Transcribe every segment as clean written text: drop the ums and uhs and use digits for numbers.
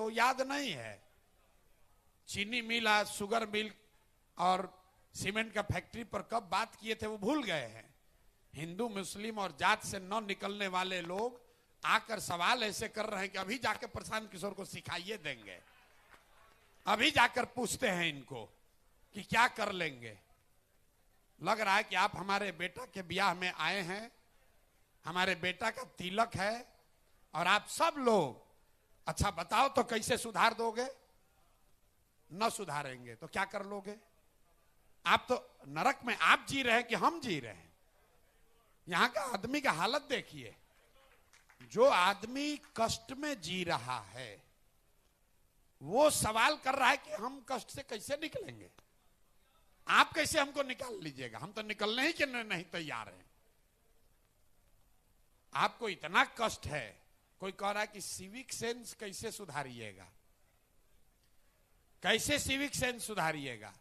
वो याद नहीं है। चीनी मिल, शुगर मिल और सीमेंट का फैक्ट्री पर कब बात किए थे वो भूल गए हैं। हिंदू मुस्लिम और जात से न निकलने वाले लोग आकर सवाल ऐसे कर रहे हैं कि अभी जाकर प्रशांत किशोर को सिखाइए देंगे, अभी जाकर पूछते हैं इनको कि क्या कर लेंगे। लग रहा है कि आप हमारे बेटा के ब्याह में आए हैं, हमारे बेटा का तिलक है और आप सब लोग अच्छा बताओ तो कैसे सुधार दोगे? न सुधारेंगे तो क्या कर लोगे? आप तो नरक में आप जी रहे हैं कि हम जी रहे हैं? यहां का आदमी का हालत देखिए। जो आदमी कष्ट में जी रहा है वो सवाल कर रहा है कि हम कष्ट से कैसे निकलेंगे, आप कैसे हमको निकाल लीजिएगा? हम तो निकलने ही के नहीं तैयार हैं। आपको इतना कष्ट है। कोई कह रहा है कि सिविक सेंस कैसे सुधारिएगा, कैसे सिविक सेंस सुधारिएगा?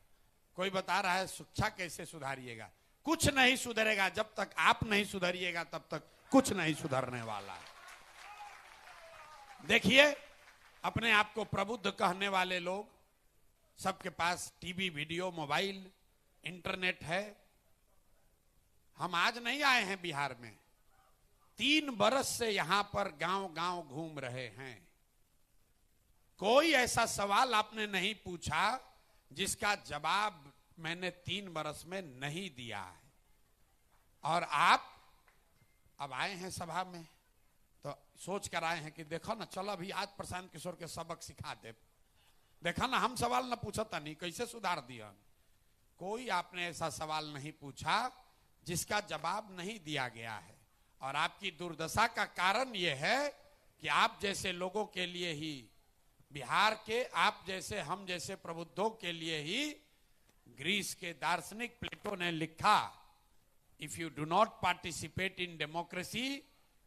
कोई बता रहा है शिक्षा कैसे सुधारिएगा। कुछ नहीं सुधरेगा जब तक आप नहीं सुधरिएगा, तब तक कुछ नहीं सुधरने वाला है। देखिए, अपने आप को प्रबुद्ध कहने वाले लोग, सबके पास टीवी, वीडियो, मोबाइल, इंटरनेट है। हम आज नहीं आए हैं बिहार में, 3 बरस से यहां पर गांव गांव घूम रहे हैं। कोई ऐसा सवाल आपने नहीं पूछा जिसका जवाब मैंने 3 बरस में नहीं दिया है। और आप अब आए हैं सभा में तो सोच कर आए हैं कि देखो ना, चलो अभी आज प्रशांत किशोर के सबक सिखा दे। देखा ना, हम सवाल ना पूछता नहीं, कैसे सुधार दिया। कोई आपने ऐसा सवाल नहीं पूछा जिसका जवाब नहीं दिया गया है। और आपकी दुर्दशा का कारण यह है कि आप जैसे लोगों के लिए ही, बिहार के आप जैसे, हम जैसे प्रबुद्धों के लिए ही ग्रीस के दार्शनिक प्लेटो ने लिखा, if you do not participate in democracy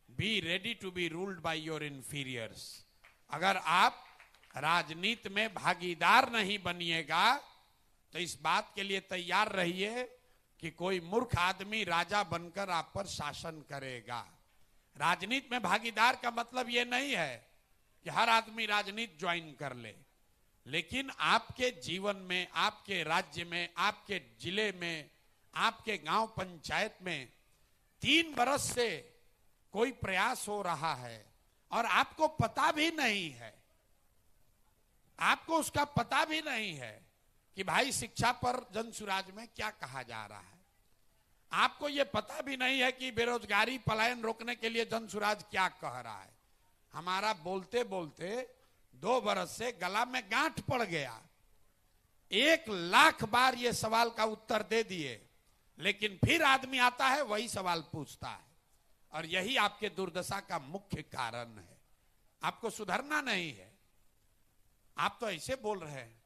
be ready to be ruled by your inferiors. अगर आप राजनीति में भागीदार नहीं बनिएगा तो इस बात के लिए तैयार रहिए कि कोई मूर्ख आदमी राजा बनकर आप पर शासन करेगा। राजनीति में भागीदार का मतलब यह नहीं है कि हर आदमी राजनीति ज्वाइन कर ले, लेकिन आपके जीवन में, आपके राज्य में, आपके जिले में, आपके गांव पंचायत में 3 बरस से कोई प्रयास हो रहा है और आपको पता भी नहीं है, आपको उसका पता भी नहीं है कि भाई शिक्षा पर जनसुराज में क्या कहा जा रहा है। आपको यह पता भी नहीं है कि बेरोजगारी पलायन रोकने के लिए जनसुराज क्या कह रहा है। हमारा बोलते बोलते 2 बरस से गला में गांठ पड़ गया। 1 लाख बार ये सवाल का उत्तर दे दिए, लेकिन फिर आदमी आता है वही सवाल पूछता है। और यही आपके दुर्दशा का मुख्य कारण है। आपको सुधरना नहीं है। आप तो ऐसे बोल रहे हैं।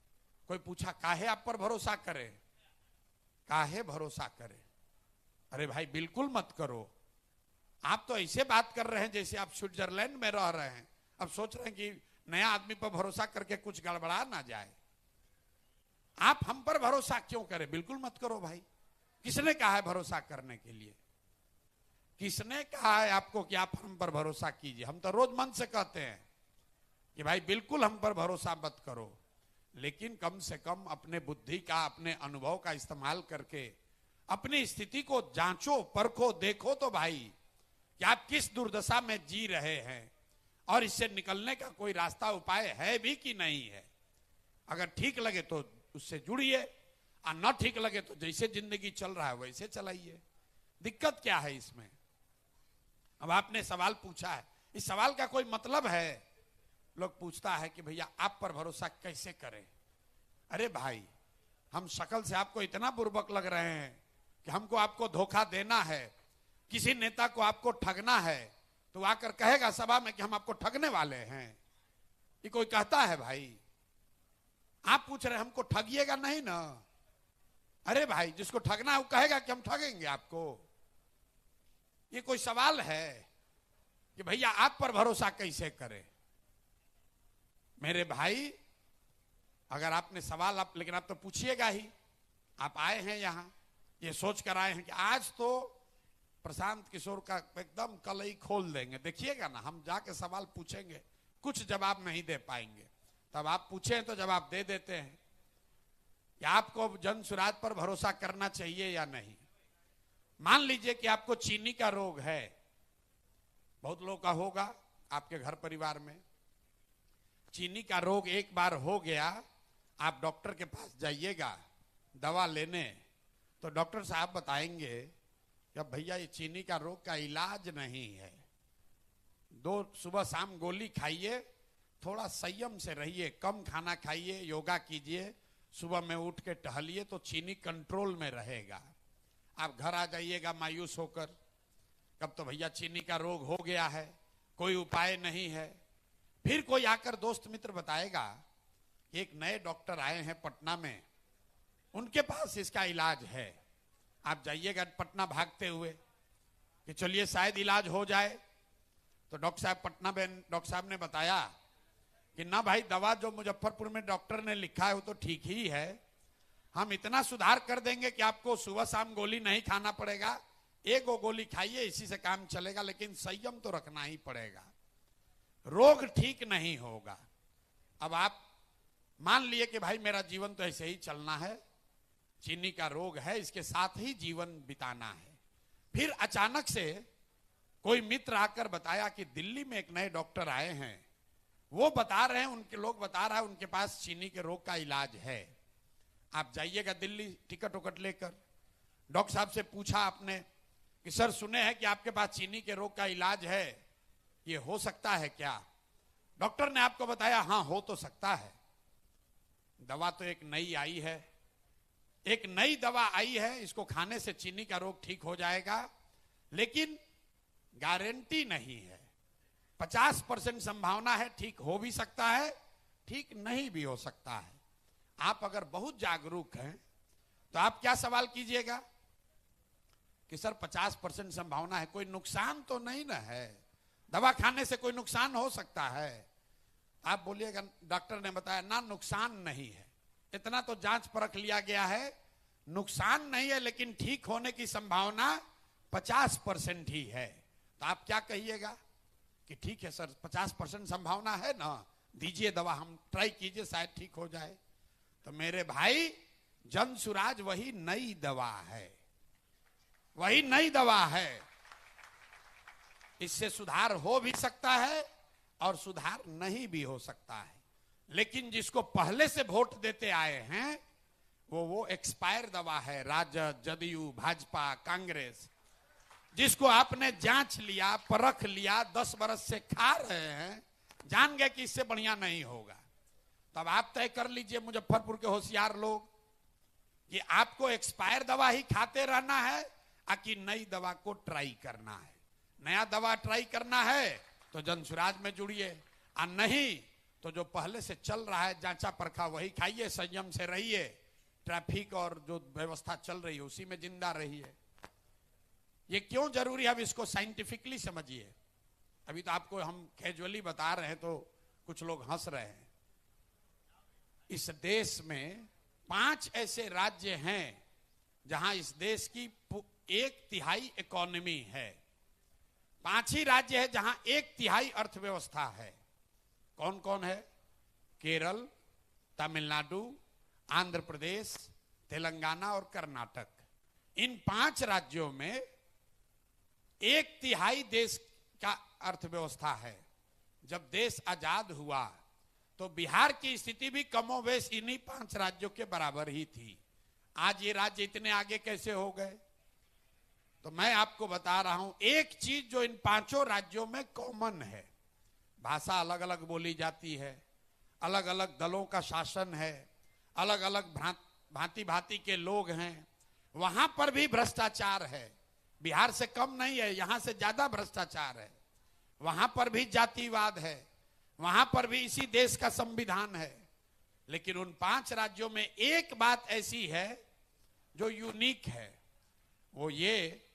कोई पूछा काहे आप पर भरोसा करे, काहे भरोसा करे? अरे भाई बिल्कुल मत करो। आप तो ऐसे बात कर रहे हैं जैसे आप स्विट्जरलैंड में रह रहे हैं। अब सोच रहे हैं कि नया आदमी पर भरोसा करके कुछ गड़बड़ा ना जाए। आप हम पर भरोसा क्यों करें? बिल्कुल मत करो भाई। किसने कहा है भरोसा करने के लिए? किसने कहा है आपको कि आप हम पर भरोसा कीजिए? हम तो रोज मन से कहते हैं कि भाई बिल्कुल हम पर भरोसा मत करो, लेकिन कम से कम अपने बुद्धि का, अपने अनुभव का इस्तेमाल करके अपनी स्थिति को जांचो, परखो, देखो तो भाई कि आप किस दुर्दशा में जी रहे हैं और इससे निकलने का कोई रास्ता, उपाय है भी कि नहीं है। अगर ठीक लगे तो उससे जुड़िए और न ठीक लगे तो जैसे जिंदगी चल रहा है वैसे चलाइए। दिक्कत क्या है इसमें? अब आपने सवाल पूछा है, इस सवाल का कोई मतलब है? लोग पूछता है कि भैया आप पर भरोसा कैसे करें? अरे भाई, हम शक्ल से आपको इतना बुर्बक लग रहे हैं कि हमको आपको धोखा देना है, किसी नेता को आपको ठगना है तो आकर कहेगा सभा में कि हम आपको ठगने वाले हैं? ये कोई कहता है भाई? आप पूछ रहे हमको ठगिएगा नहीं ना? अरे भाई, जिसको ठगना है वो कहेगा कि हम ठगेंगे आपको। ये कोई सवाल है कि भैया आप पर भरोसा कैसे करें? मेरे भाई, अगर आपने सवाल लेकिन आप तो पूछिएगा ही। आप आए हैं यहां ये सोच कर आए हैं कि आज तो प्रशांत किशोर का एकदम कलई खोल देंगे। देखिएगा ना, हम जाके सवाल पूछेंगे, कुछ जवाब नहीं दे पाएंगे। तब आप पूछें तो जवाब दे देते हैं कि आपको जन सुराज पर भरोसा करना चाहिए या नहीं। मान लीजिए कि आपको चीनी का रोग है, बहुत लोगों का होगा आपके घर परिवार में। चीनी का रोग एक बार हो गया, आप डॉक्टर के पास जाइएगा दवा लेने, तो डॉक्टर साहब बताएंगे कि भैया ये चीनी का रोग का इलाज नहीं है, 2 सुबह शाम गोली खाइए, थोड़ा संयम से रहिए, कम खाना खाइए, योगा कीजिए, सुबह में उठ के टहलिए तो चीनी कंट्रोल में रहेगा। आप घर आ जाइएगा मायूस होकर, कब तो भैया चीनी का रोग हो गया है, कोई उपाय नहीं है। फिर कोई आकर दोस्त मित्र बताएगा एक नए डॉक्टर आए हैं पटना में, उनके पास इसका इलाज है। आप जाइएगा पटना भागते हुए कि चलिए शायद इलाज हो जाए। तो डॉक्टर साहब पटना में डॉक्टर साहब ने बताया कि ना भाई, दवा जो मुजफ्फरपुर में डॉक्टर ने लिखा है वो तो ठीक ही है, हम इतना सुधार कर देंगे कि आपको सुबह शाम गोली नहीं खाना पड़ेगा, 1 गोली खाइए, इसी से काम चलेगा, लेकिन संयम तो रखना ही पड़ेगा, रोग ठीक नहीं होगा। अब आप मान लिए कि भाई मेरा जीवन तो ऐसे ही चलना है, चीनी का रोग है, इसके साथ ही जीवन बिताना है। फिर अचानक से कोई मित्र आकर बताया कि दिल्ली में एक नए डॉक्टर आए हैं, वो बता रहे हैं, उनके लोग बता रहा है उनके पास चीनी के रोग का इलाज है। आप जाइएगा दिल्ली टिकट उकट लेकर, डॉक्टर साहब से पूछा आपने कि सर सुने हैं कि आपके पास चीनी के रोग का इलाज है, ये हो सकता है क्या? डॉक्टर ने आपको बताया हाँ हो तो सकता है, दवा तो एक नई आई है, एक नई दवा आई है, इसको खाने से चीनी का रोग ठीक हो जाएगा, लेकिन गारंटी नहीं है, 50% संभावना है, ठीक हो भी सकता है, ठीक नहीं भी हो सकता है। आप अगर बहुत जागरूक हैं तो आप क्या सवाल कीजिएगा कि सर 50% संभावना है, कोई नुकसान तो नहीं ना है, दवा खाने से कोई नुकसान हो सकता है? आप बोलिएगा डॉक्टर ने बताया ना नुकसान नहीं है, इतना तो जांच परख लिया गया है, नुकसान नहीं है, लेकिन ठीक होने की संभावना 50% ही है। तो आप क्या कहिएगा कि ठीक है सर 50% संभावना है ना, दीजिए दवा, हम ट्राई कीजिए शायद ठीक हो जाए। तो मेरे भाई जन सुराज वही नई दवा है, वही नई दवा है, इससे सुधार हो भी सकता है और सुधार नहीं भी हो सकता है। लेकिन जिसको पहले से वोट देते आए हैं वो एक्सपायर दवा है, राजद, जदयू, भाजपा, कांग्रेस, जिसको आपने जांच लिया, परख लिया, 10 बरस से खा रहे हैं, जान गए कि इससे बढ़िया नहीं होगा। तब आप तय कर लीजिए मुजफ्फरपुर के होशियार लोग कि आपको एक्सपायर दवा ही खाते रहना है कि नई दवा को ट्राई करना है। नया दवा ट्राई करना है तो जन सुराज में जुड़िए, और नहीं तो जो पहले से चल रहा है जांचा परखा वही खाइए, संयम से रहिए, ट्रैफिक और जो व्यवस्था चल रही है उसी में जिंदा रहिए। ये क्यों जरूरी है, अब इसको साइंटिफिकली समझिए। अभी तो आपको हम कैजुअली बता रहे हैं तो कुछ लोग हंस रहे हैं। इस देश में 5 ऐसे राज्य हैं जहां इस देश की 1/3 इकोनॉमी है, 5 ही राज्य है जहां 1/3 अर्थव्यवस्था है। कौन कौन है? केरल, तमिलनाडु, आंध्र प्रदेश, तेलंगाना और कर्नाटक। इन 5 राज्यों में 1/3 देश का अर्थव्यवस्था है। जब देश आजाद हुआ तो बिहार की स्थिति भी कमोबेश इन्हीं 5 राज्यों के बराबर ही थी। आज ये राज्य इतने आगे कैसे हो गए? तो मैं आपको बता रहा हूं एक चीज जो इन 5 राज्यों में कॉमन है, भाषा अलग अलग बोली जाती है, अलग अलग दलों का शासन है, अलग अलग भांति भांति के लोग हैं, वहां पर भी भ्रष्टाचार है, बिहार से कम नहीं है, यहां से ज्यादा भ्रष्टाचार है, वहां पर भी जातिवाद है, वहां पर भी इसी देश का संविधान है। लेकिन उन 5 राज्यों में एक बात ऐसी है जो यूनिक है, वो ये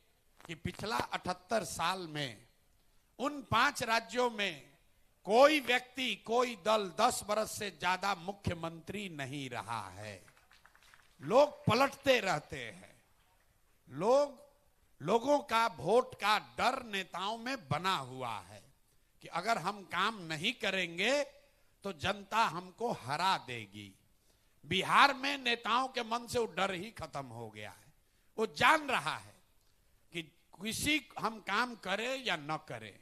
कि पिछला 78 साल में उन 5 राज्यों में कोई व्यक्ति, कोई दल 10 बरस से ज्यादा मुख्यमंत्री नहीं रहा है। लोग पलटते रहते हैं, लोगों का वोट का डर नेताओं में बना हुआ है कि अगर हम काम नहीं करेंगे तो जनता हमको हरा देगी। बिहार में नेताओं के मन से वो डर ही खत्म हो गया है। वो जान रहा है कि किसी हम काम करें या न करें,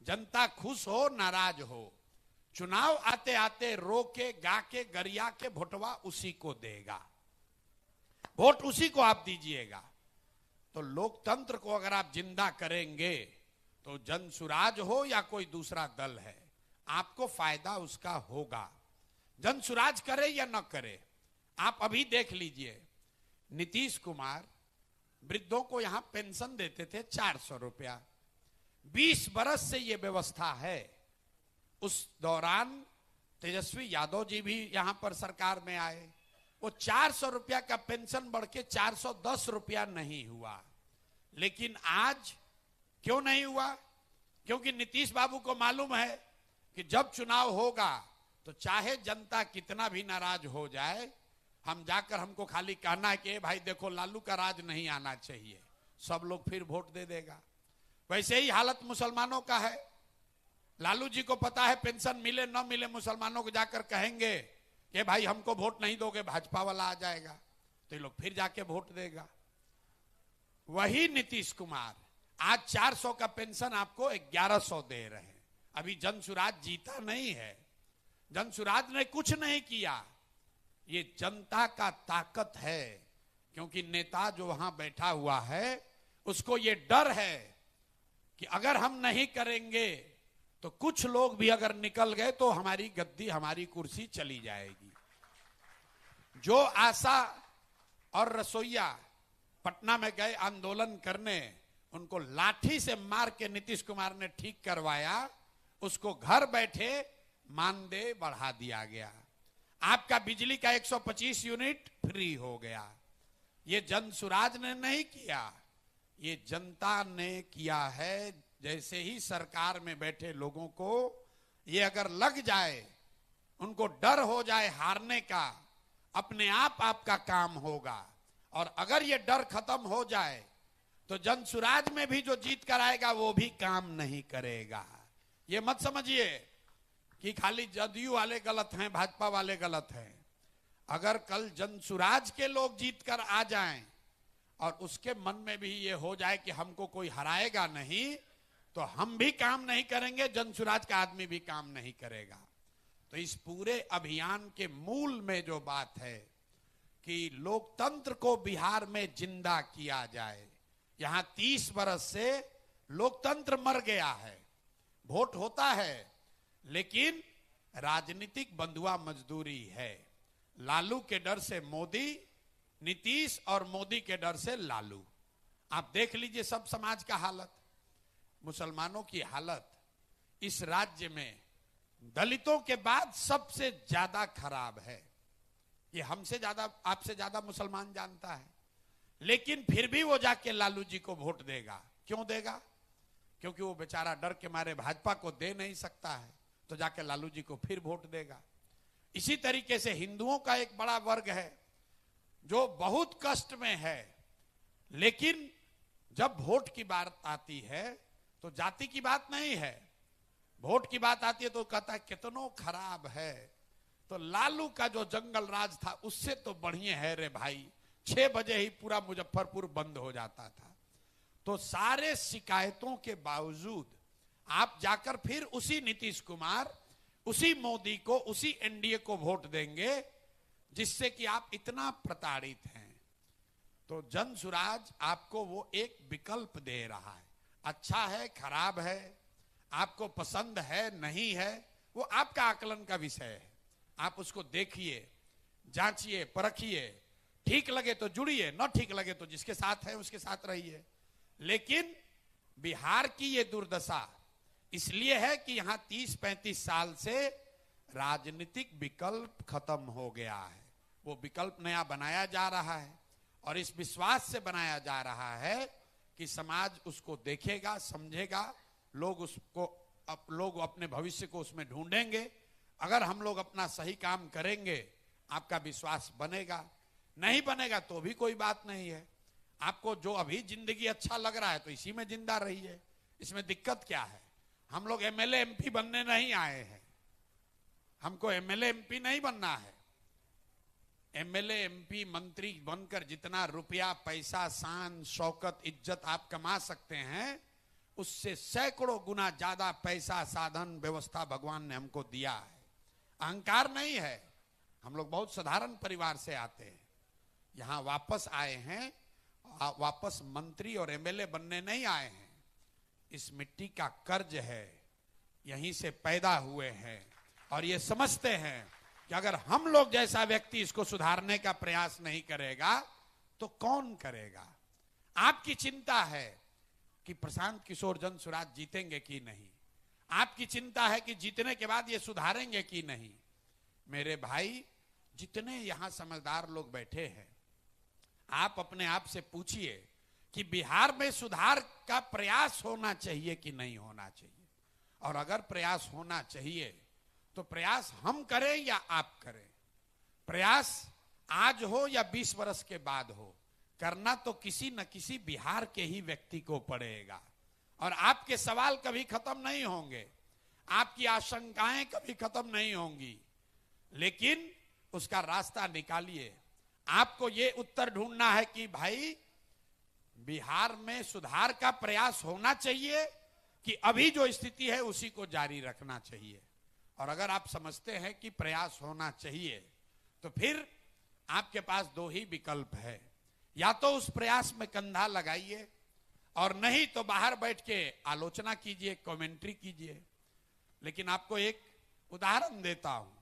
जनता खुश हो नाराज हो, चुनाव आते आते रो के गा के गरिया के वोटवा उसी को देगा, वोट उसी को आप दीजिएगा। तो लोकतंत्र को अगर आप जिंदा करेंगे तो जनसुराज हो या कोई दूसरा दल है, आपको फायदा उसका होगा। जनसुराज करे या न करे, आप अभी देख लीजिए, नीतीश कुमार वृद्धों को यहां पेंशन देते थे 400 रुपया, 20 बरस से यह व्यवस्था है। उस दौरान तेजस्वी यादव जी भी यहां पर सरकार में आए, वो 400 रुपया का पेंशन बढ़ के 410 रुपया नहीं हुआ। लेकिन आज क्यों नहीं हुआ? क्योंकि नीतीश बाबू को मालूम है कि जब चुनाव होगा तो चाहे जनता कितना भी नाराज हो जाए, हम जाकर हमको खाली कहना है कि भाई देखो लालू का राज नहीं आना चाहिए, सब लोग फिर वोट दे देगा। वैसे ही हालत मुसलमानों का है। लालू जी को पता है पेंशन मिले न मिले, मुसलमानों को जाकर कहेंगे कि भाई हमको वोट नहीं दोगे, भाजपा वाला आ जाएगा, तो ये लोग फिर जाके वोट देगा। वही नीतीश कुमार आज 400 का पेंशन आपको 1100 दे रहे हैं। अभी जनसुराज जीता नहीं है, जनसुराज ने कुछ नहीं किया, ये जनता का ताकत है। क्योंकि नेता जो वहां बैठा हुआ है उसको ये डर है कि अगर हम नहीं करेंगे तो कुछ लोग भी अगर निकल गए तो हमारी गद्दी, हमारी कुर्सी चली जाएगी। जो आशा और रसोईया पटना में गए आंदोलन करने, उनको लाठी से मार के नीतीश कुमार ने ठीक करवाया, उसको घर बैठे मानदेय बढ़ा दिया गया। आपका बिजली का 125 यूनिट फ्री हो गया। ये जनसुराज ने नहीं किया, ये जनता ने किया है। जैसे ही सरकार में बैठे लोगों को ये अगर लग जाए, उनको डर हो जाए हारने का, अपने आप आपका काम होगा। और अगर ये डर खत्म हो जाए तो जनसुराज में भी जो जीत कर आएगा वो भी काम नहीं करेगा। ये मत समझिए कि खाली जदयू वाले गलत हैं, भाजपा वाले गलत हैं। अगर कल जनसुराज के लोग जीत कर आ जाएं और उसके मन में भी ये हो जाए कि हमको कोई हराएगा नहीं, तो हम भी काम नहीं करेंगे, जनसुराज का आदमी भी काम नहीं करेगा। तो इस पूरे अभियान के मूल में जो बात है कि लोकतंत्र को बिहार में जिंदा किया जाए। यहां 30 बरस से लोकतंत्र मर गया है। वोट होता है लेकिन राजनीतिक बंधुआ मजदूरी है। लालू के डर से मोदी, नीतीश और मोदी के डर से लालू। आप देख लीजिए सब समाज का हालत, मुसलमानों की हालत इस राज्य में दलितों के बाद सबसे ज्यादा खराब है। ये हमसे ज्यादा, आपसे ज्यादा मुसलमान जानता है, लेकिन फिर भी वो जाके लालू जी को वोट देगा। क्यों देगा? क्योंकि वो बेचारा डर के मारे भाजपा को दे नहीं सकता है, तो जाके लालू जी को फिर वोट देगा। इसी तरीके से हिंदुओं का एक बड़ा वर्ग है जो बहुत कष्ट में है, लेकिन जब वोट की बात आती है तो जाति की बात नहीं है, वोट की बात आती है तो कहता है कितनो खराब है। तो लालू का जो जंगल राज था उससे तो बढ़िया है रे भाई, 6 बजे ही पूरा मुजफ्फरपुर बंद हो जाता था। तो सारे शिकायतों के बावजूद आप जाकर फिर उसी नीतीश कुमार, उसी मोदी को, उसी एनडीए को वोट देंगे जिससे कि आप इतना प्रताड़ित हैं। तो जनसुराज आपको वो एक विकल्प दे रहा है। अच्छा है, खराब है, आपको पसंद है, नहीं है, वो आपका आकलन का विषय है। आप उसको देखिए, जांचिए, परखिए, ठीक लगे तो जुड़िए, न ठीक लगे तो जिसके साथ है उसके साथ रहिए। लेकिन बिहार की ये दुर्दशा इसलिए है कि यहां 30-35 साल से राजनीतिक विकल्प खत्म हो गया है। वो विकल्प नया बनाया जा रहा है और इस विश्वास से बनाया जा रहा है कि समाज उसको देखेगा, समझेगा, लोग अपने भविष्य को उसमें ढूंढेंगे। अगर हम लोग अपना सही काम करेंगे आपका विश्वास बनेगा, नहीं बनेगा तो भी कोई बात नहीं है। आपको जो अभी जिंदगी अच्छा लग रहा है तो इसी में जिंदा रहिए, इसमें दिक्कत क्या है? हम लोग एमएलए एमपी बनने नहीं आए हैं, हमको एमएलए एमपी नहीं बनना है। एमएलए एमपी मंत्री बनकर जितना रुपया पैसा शान शौकत इज्जत आप कमा सकते हैं, उससे सैकड़ों गुना ज्यादा पैसा साधन व्यवस्था भगवान ने हमको दिया है। अहंकार नहीं है। हम लोग बहुत साधारण परिवार से आते हैं, यहां वापस आए हैं, वापस मंत्री और एमएलए बनने नहीं आए हैं। इस मिट्टी का कर्ज है, यहीं से पैदा हुए हैं और ये समझते हैं कि अगर हम लोग जैसा व्यक्ति इसको सुधारने का प्रयास नहीं करेगा तो कौन करेगा। आपकी चिंता है कि प्रशांत किशोर जनसुराज जीतेंगे कि नहीं, आपकी चिंता है कि जीतने के बाद ये सुधारेंगे कि नहीं। मेरे भाई, जितने यहां समझदार लोग बैठे हैं, आप अपने आप से पूछिए कि बिहार में सुधार का प्रयास होना चाहिए कि नहीं होना चाहिए। और अगर प्रयास होना चाहिए तो प्रयास हम करें या आप करें। प्रयास आज हो या 20 वर्ष के बाद हो, करना तो किसी न किसी बिहार के ही व्यक्ति को पड़ेगा। और आपके सवाल कभी खत्म नहीं होंगे, आपकी आशंकाएं कभी खत्म नहीं होंगी, लेकिन उसका रास्ता निकालिए। आपको ये उत्तर ढूंढना है कि भाई बिहार में सुधार का प्रयास होना चाहिए कि अभी जो स्थिति है उसी को जारी रखना चाहिए। और अगर आप समझते हैं कि प्रयास होना चाहिए तो फिर आपके पास दो ही विकल्प है, या तो उस प्रयास में कंधा लगाइए और नहीं तो बाहर बैठ के आलोचना कीजिए, कमेंट्री कीजिए। लेकिन आपको एक उदाहरण देता हूं।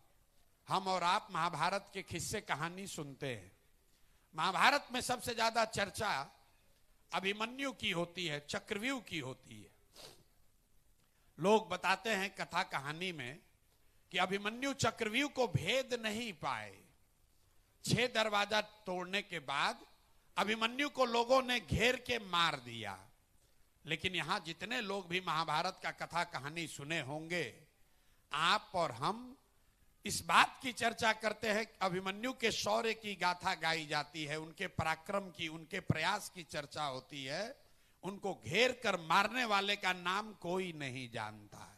हम और आप महाभारत के किस्से कहानी सुनते हैं। महाभारत में सबसे ज्यादा चर्चा अभिमन्यु की होती है, चक्रव्यूह की होती है। लोग बताते हैं कथा कहानी में कि अभिमन्यु चक्रव्यूह को भेद नहीं पाए। 6 दरवाजा तोड़ने के बाद अभिमन्यु को लोगों ने घेर के मार दिया। लेकिन यहां जितने लोग भी महाभारत का कथा कहानी सुने होंगे, आप और हम इस बात की चर्चा करते हैं, अभिमन्यु के शौर्य की गाथा गाई जाती है, उनके पराक्रम की, उनके प्रयास की चर्चा होती है। उनको घेर कर मारने वाले का नाम कोई नहीं जानता है।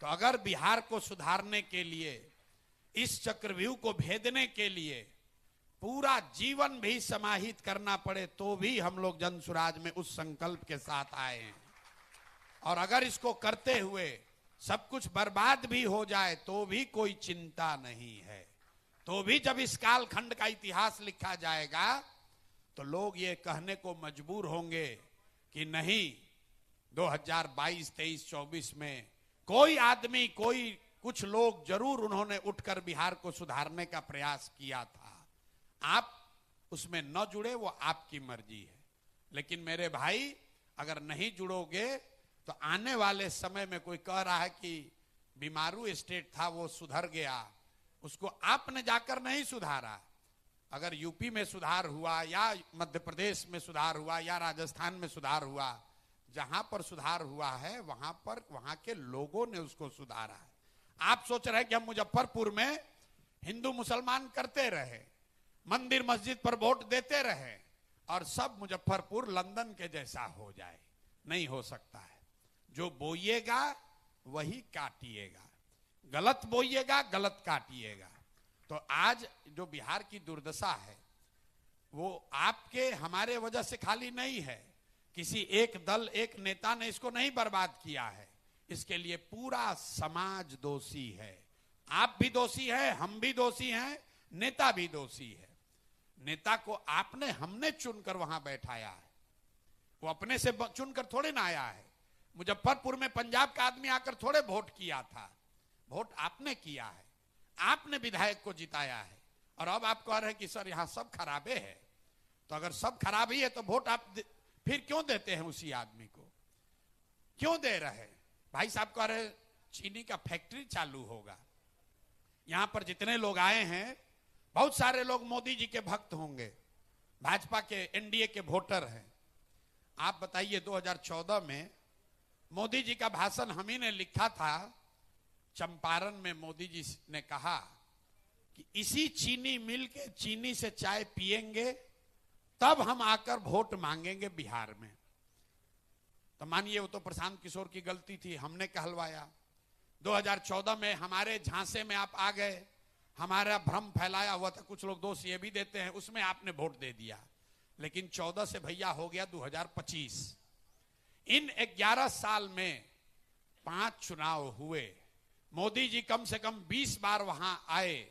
तो अगर बिहार को सुधारने के लिए, इस चक्रव्यूह को भेदने के लिए पूरा जीवन भी समाहित करना पड़े तो भी हम लोग जनसुराज में उस संकल्प के साथ आए हैं। और अगर इसको करते हुए सब कुछ बर्बाद भी हो जाए तो भी कोई चिंता नहीं है। तो भी जब इस कालखंड का इतिहास लिखा जाएगा तो लोग ये कहने को मजबूर होंगे कि नहीं, 2022, 23, 24 में कोई आदमी, कोई कुछ लोग जरूर उन्होंने उठकर बिहार को सुधारने का प्रयास किया था। आप उसमें न जुड़े वो आपकी मर्जी है। लेकिन मेरे भाई, अगर नहीं जुड़ोगे तो आने वाले समय में कोई कह रहा है कि बीमारू स्टेट था वो सुधर गया, उसको आपने जाकर नहीं सुधारा। अगर यूपी में सुधार हुआ या मध्य प्रदेश में सुधार हुआ या राजस्थान में सुधार हुआ, जहां पर सुधार हुआ है वहां पर वहां के लोगों ने उसको सुधारा है। आप सोच रहे हैं कि हम मुजफ्फरपुर में हिंदू मुसलमान करते रहे, मंदिर मस्जिद पर वोट देते रहे और सब मुजफ्फरपुर लंदन के जैसा हो जाए। नहीं हो सकता है। जो बोइएगा वही काटिएगा, गलत बोइएगा गलत काटिएगा। तो आज जो बिहार की दुर्दशा है वो आपके हमारे वजह से खाली नहीं है। किसी एक दल, एक नेता ने इसको नहीं बर्बाद किया है, इसके लिए पूरा समाज दोषी है। आप भी दोषी हैं, हम भी दोषी हैं, नेता भी दोषी है। नेता को आपने, हमने चुनकर वहां बैठाया है, वो अपने से चुनकर थोड़े ना आया है। मुजफ्फरपुर में पंजाब का आदमी आकर थोड़े वोट किया था, वोट आपने किया है, आपने विधायक को जिताया है। और अब आप कह रहे हैं कि सर यहां सब खराबे है। तो अगर सब खराबी है तो वोट आप फिर क्यों देते हैं उसी आदमी को? क्यों दे रहे? भाई साहब कह रहे चीनी का फैक्ट्री चालू होगा। यहां पर जितने लोग आए हैं, बहुत सारे लोग मोदी जी के भक्त होंगे, भाजपा के, एनडीए के वोटर हैं। आप बताइए 2014 में मोदी जी का भाषण हम ही ने लिखा था। चंपारण में मोदी जी ने कहा कि इसी चीनी मिल के चीनी से चाय पिएंगे तब हम आकर वोट मांगेंगे बिहार में। तो मानिए वो तो प्रशांत किशोर की गलती थी, हमने कहलवाया। 2014 में हमारे झांसे में आप आ गए, हमारा भ्रम फैलाया हुआ था, कुछ लोग दोष ये भी देते हैं, उसमें आपने वोट दे दिया। लेकिन 14 से भैया हो गया 2025। इन 11 साल में 5 चुनाव हुए, मोदी जी कम से कम 20 बार वहां आए,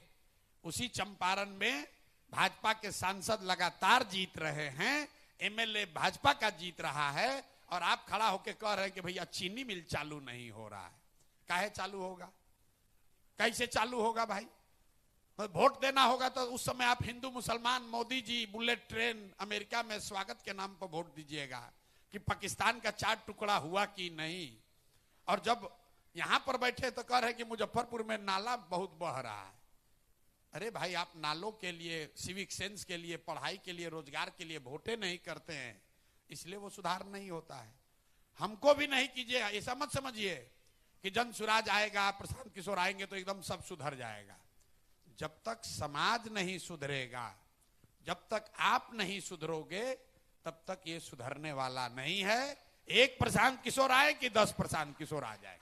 उसी चंपारण में भाजपा के सांसद लगातार जीत रहे हैं, एमएलए भाजपा का जीत रहा है, और आप खड़ा होकर कह रहे हैं कि भैया चीनी मिल चालू नहीं हो रहा है। काहे चालू होगा, कैसे चालू होगा भाई? वोट देना होगा तो उस समय आप हिंदू मुसलमान, Modi ji bullet train America में स्वागत के नाम पर वोट दीजिएगा कि पाकिस्तान का 4 टुकड़ा हुआ कि नहीं। और जब यहां पर बैठे तो कह रहे कि मुजफ्फरपुर में नाला बहुत बह रहा है। अरे भाई, आप नालों के लिए, सिविक सेंस के लिए, पढ़ाई के लिए, रोजगार के लिए वोटे नहीं करते हैं, इसलिए वो सुधार नहीं होता है। हमको भी नहीं कीजिए, ऐसा मत समझिए कि जन सुराज आएगा, प्रशांत किशोर आएंगे तो एकदम सब सुधर जाएगा। जब तक समाज नहीं सुधरेगा, जब तक आप नहीं सुधरोगे, तब तक ये सुधरने वाला नहीं है। एक प्रशांत किशोर आए कि 10 प्रशांत किशोर आ जाए।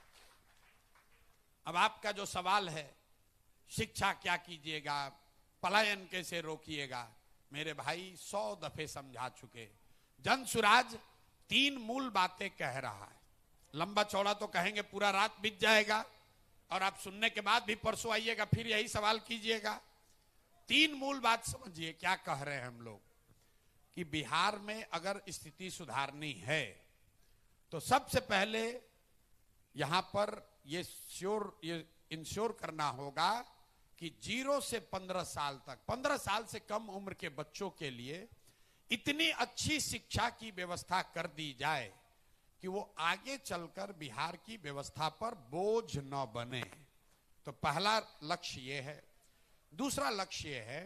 अब आपका जो सवाल है, शिक्षा क्या कीजिएगा, पलायन कैसे रोकिएगा, मेरे भाई 100 दफे समझा चुके। जन सुराज 3 मूल बातें कह रहा है। लंबा चौड़ा तो कहेंगे, पूरा रात बीत जाएगा और आप सुनने के बाद भी परसों आइएगा, फिर यही सवाल कीजिएगा। 3 मूल बात समझिए क्या कह रहे हैं हम लोग, कि बिहार में अगर स्थिति सुधारनी है तो सबसे पहले यहां पर ये इंश्योर करना होगा कि 0 से 15 साल तक, 15 साल से कम उम्र के बच्चों के लिए इतनी अच्छी शिक्षा की व्यवस्था कर दी जाए कि वो आगे चलकर बिहार की व्यवस्था पर बोझ न बने। तो पहला लक्ष्य ये है। दूसरा लक्ष्य ये है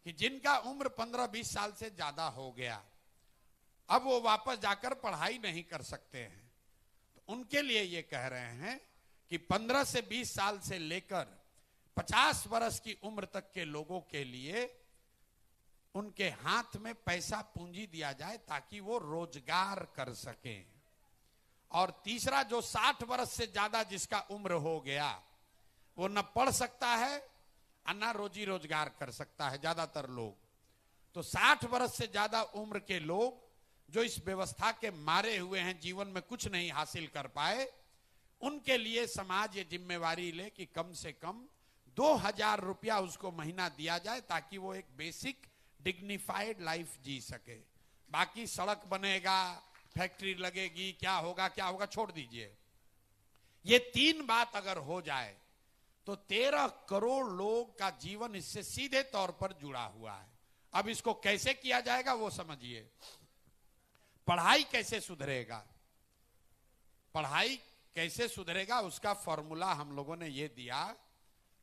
कि जिनका उम्र 15-20 साल से ज्यादा हो गया, अब वो वापस जाकर पढ़ाई नहीं कर सकते हैं, तो उनके लिए ये कह रहे हैं कि 15 से 20 साल से लेकर 50 वर्ष की उम्र तक के लोगों के लिए उनके हाथ में पैसा पूंजी दिया जाए ताकि वो रोजगार कर सकें। और तीसरा, जो 60 वर्ष से ज्यादा जिसका उम्र हो गया, वो न पढ़ सकता है और न रोजी रोजगार कर सकता है, ज्यादातर लोग। तो 60 वर्ष से ज्यादा उम्र के लोग जो इस व्यवस्था के मारे हुए हैं, जीवन में कुछ नहीं हासिल कर पाए, उनके लिए समाज ये जिम्मेवारी ले कि कम से कम 2000 रुपया उसको महीना दिया जाए ताकि वो एक बेसिक डिग्निफाइड लाइफ जी सके। बाकी सड़क बनेगा, फैक्ट्री लगेगी, क्या होगा छोड़ दीजिए। ये 3 बात अगर हो जाए तो 13 करोड़ लोग का जीवन इससे सीधे तौर पर जुड़ा हुआ है। अब इसको कैसे किया जाएगा वो समझिए। पढ़ाई कैसे सुधरेगा, पढ़ाई कैसे सुधरेगा, उसका फॉर्मूला हम लोगों ने ये दिया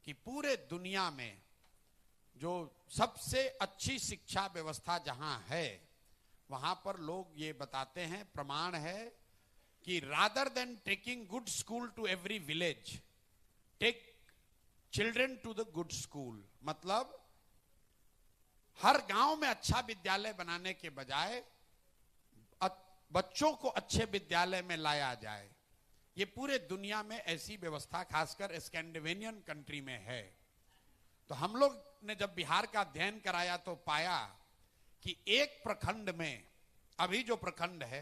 कि पूरे दुनिया में जो सबसे अच्छी शिक्षा व्यवस्था जहां है, वहां पर लोग ये बताते हैं, प्रमाण है कि rather than taking good school to every village, take children to the good school. मतलब हर गांव में अच्छा विद्यालय बनाने के बजाय बच्चों को अच्छे विद्यालय में लाया जाए। ये पूरे दुनिया में ऐसी व्यवस्था खासकर स्कैंडिनेवियन कंट्री में है। तो हम लोग ने जब बिहार का अध्ययन कराया तो पाया कि एक प्रखंड में, अभी जो प्रखंड है,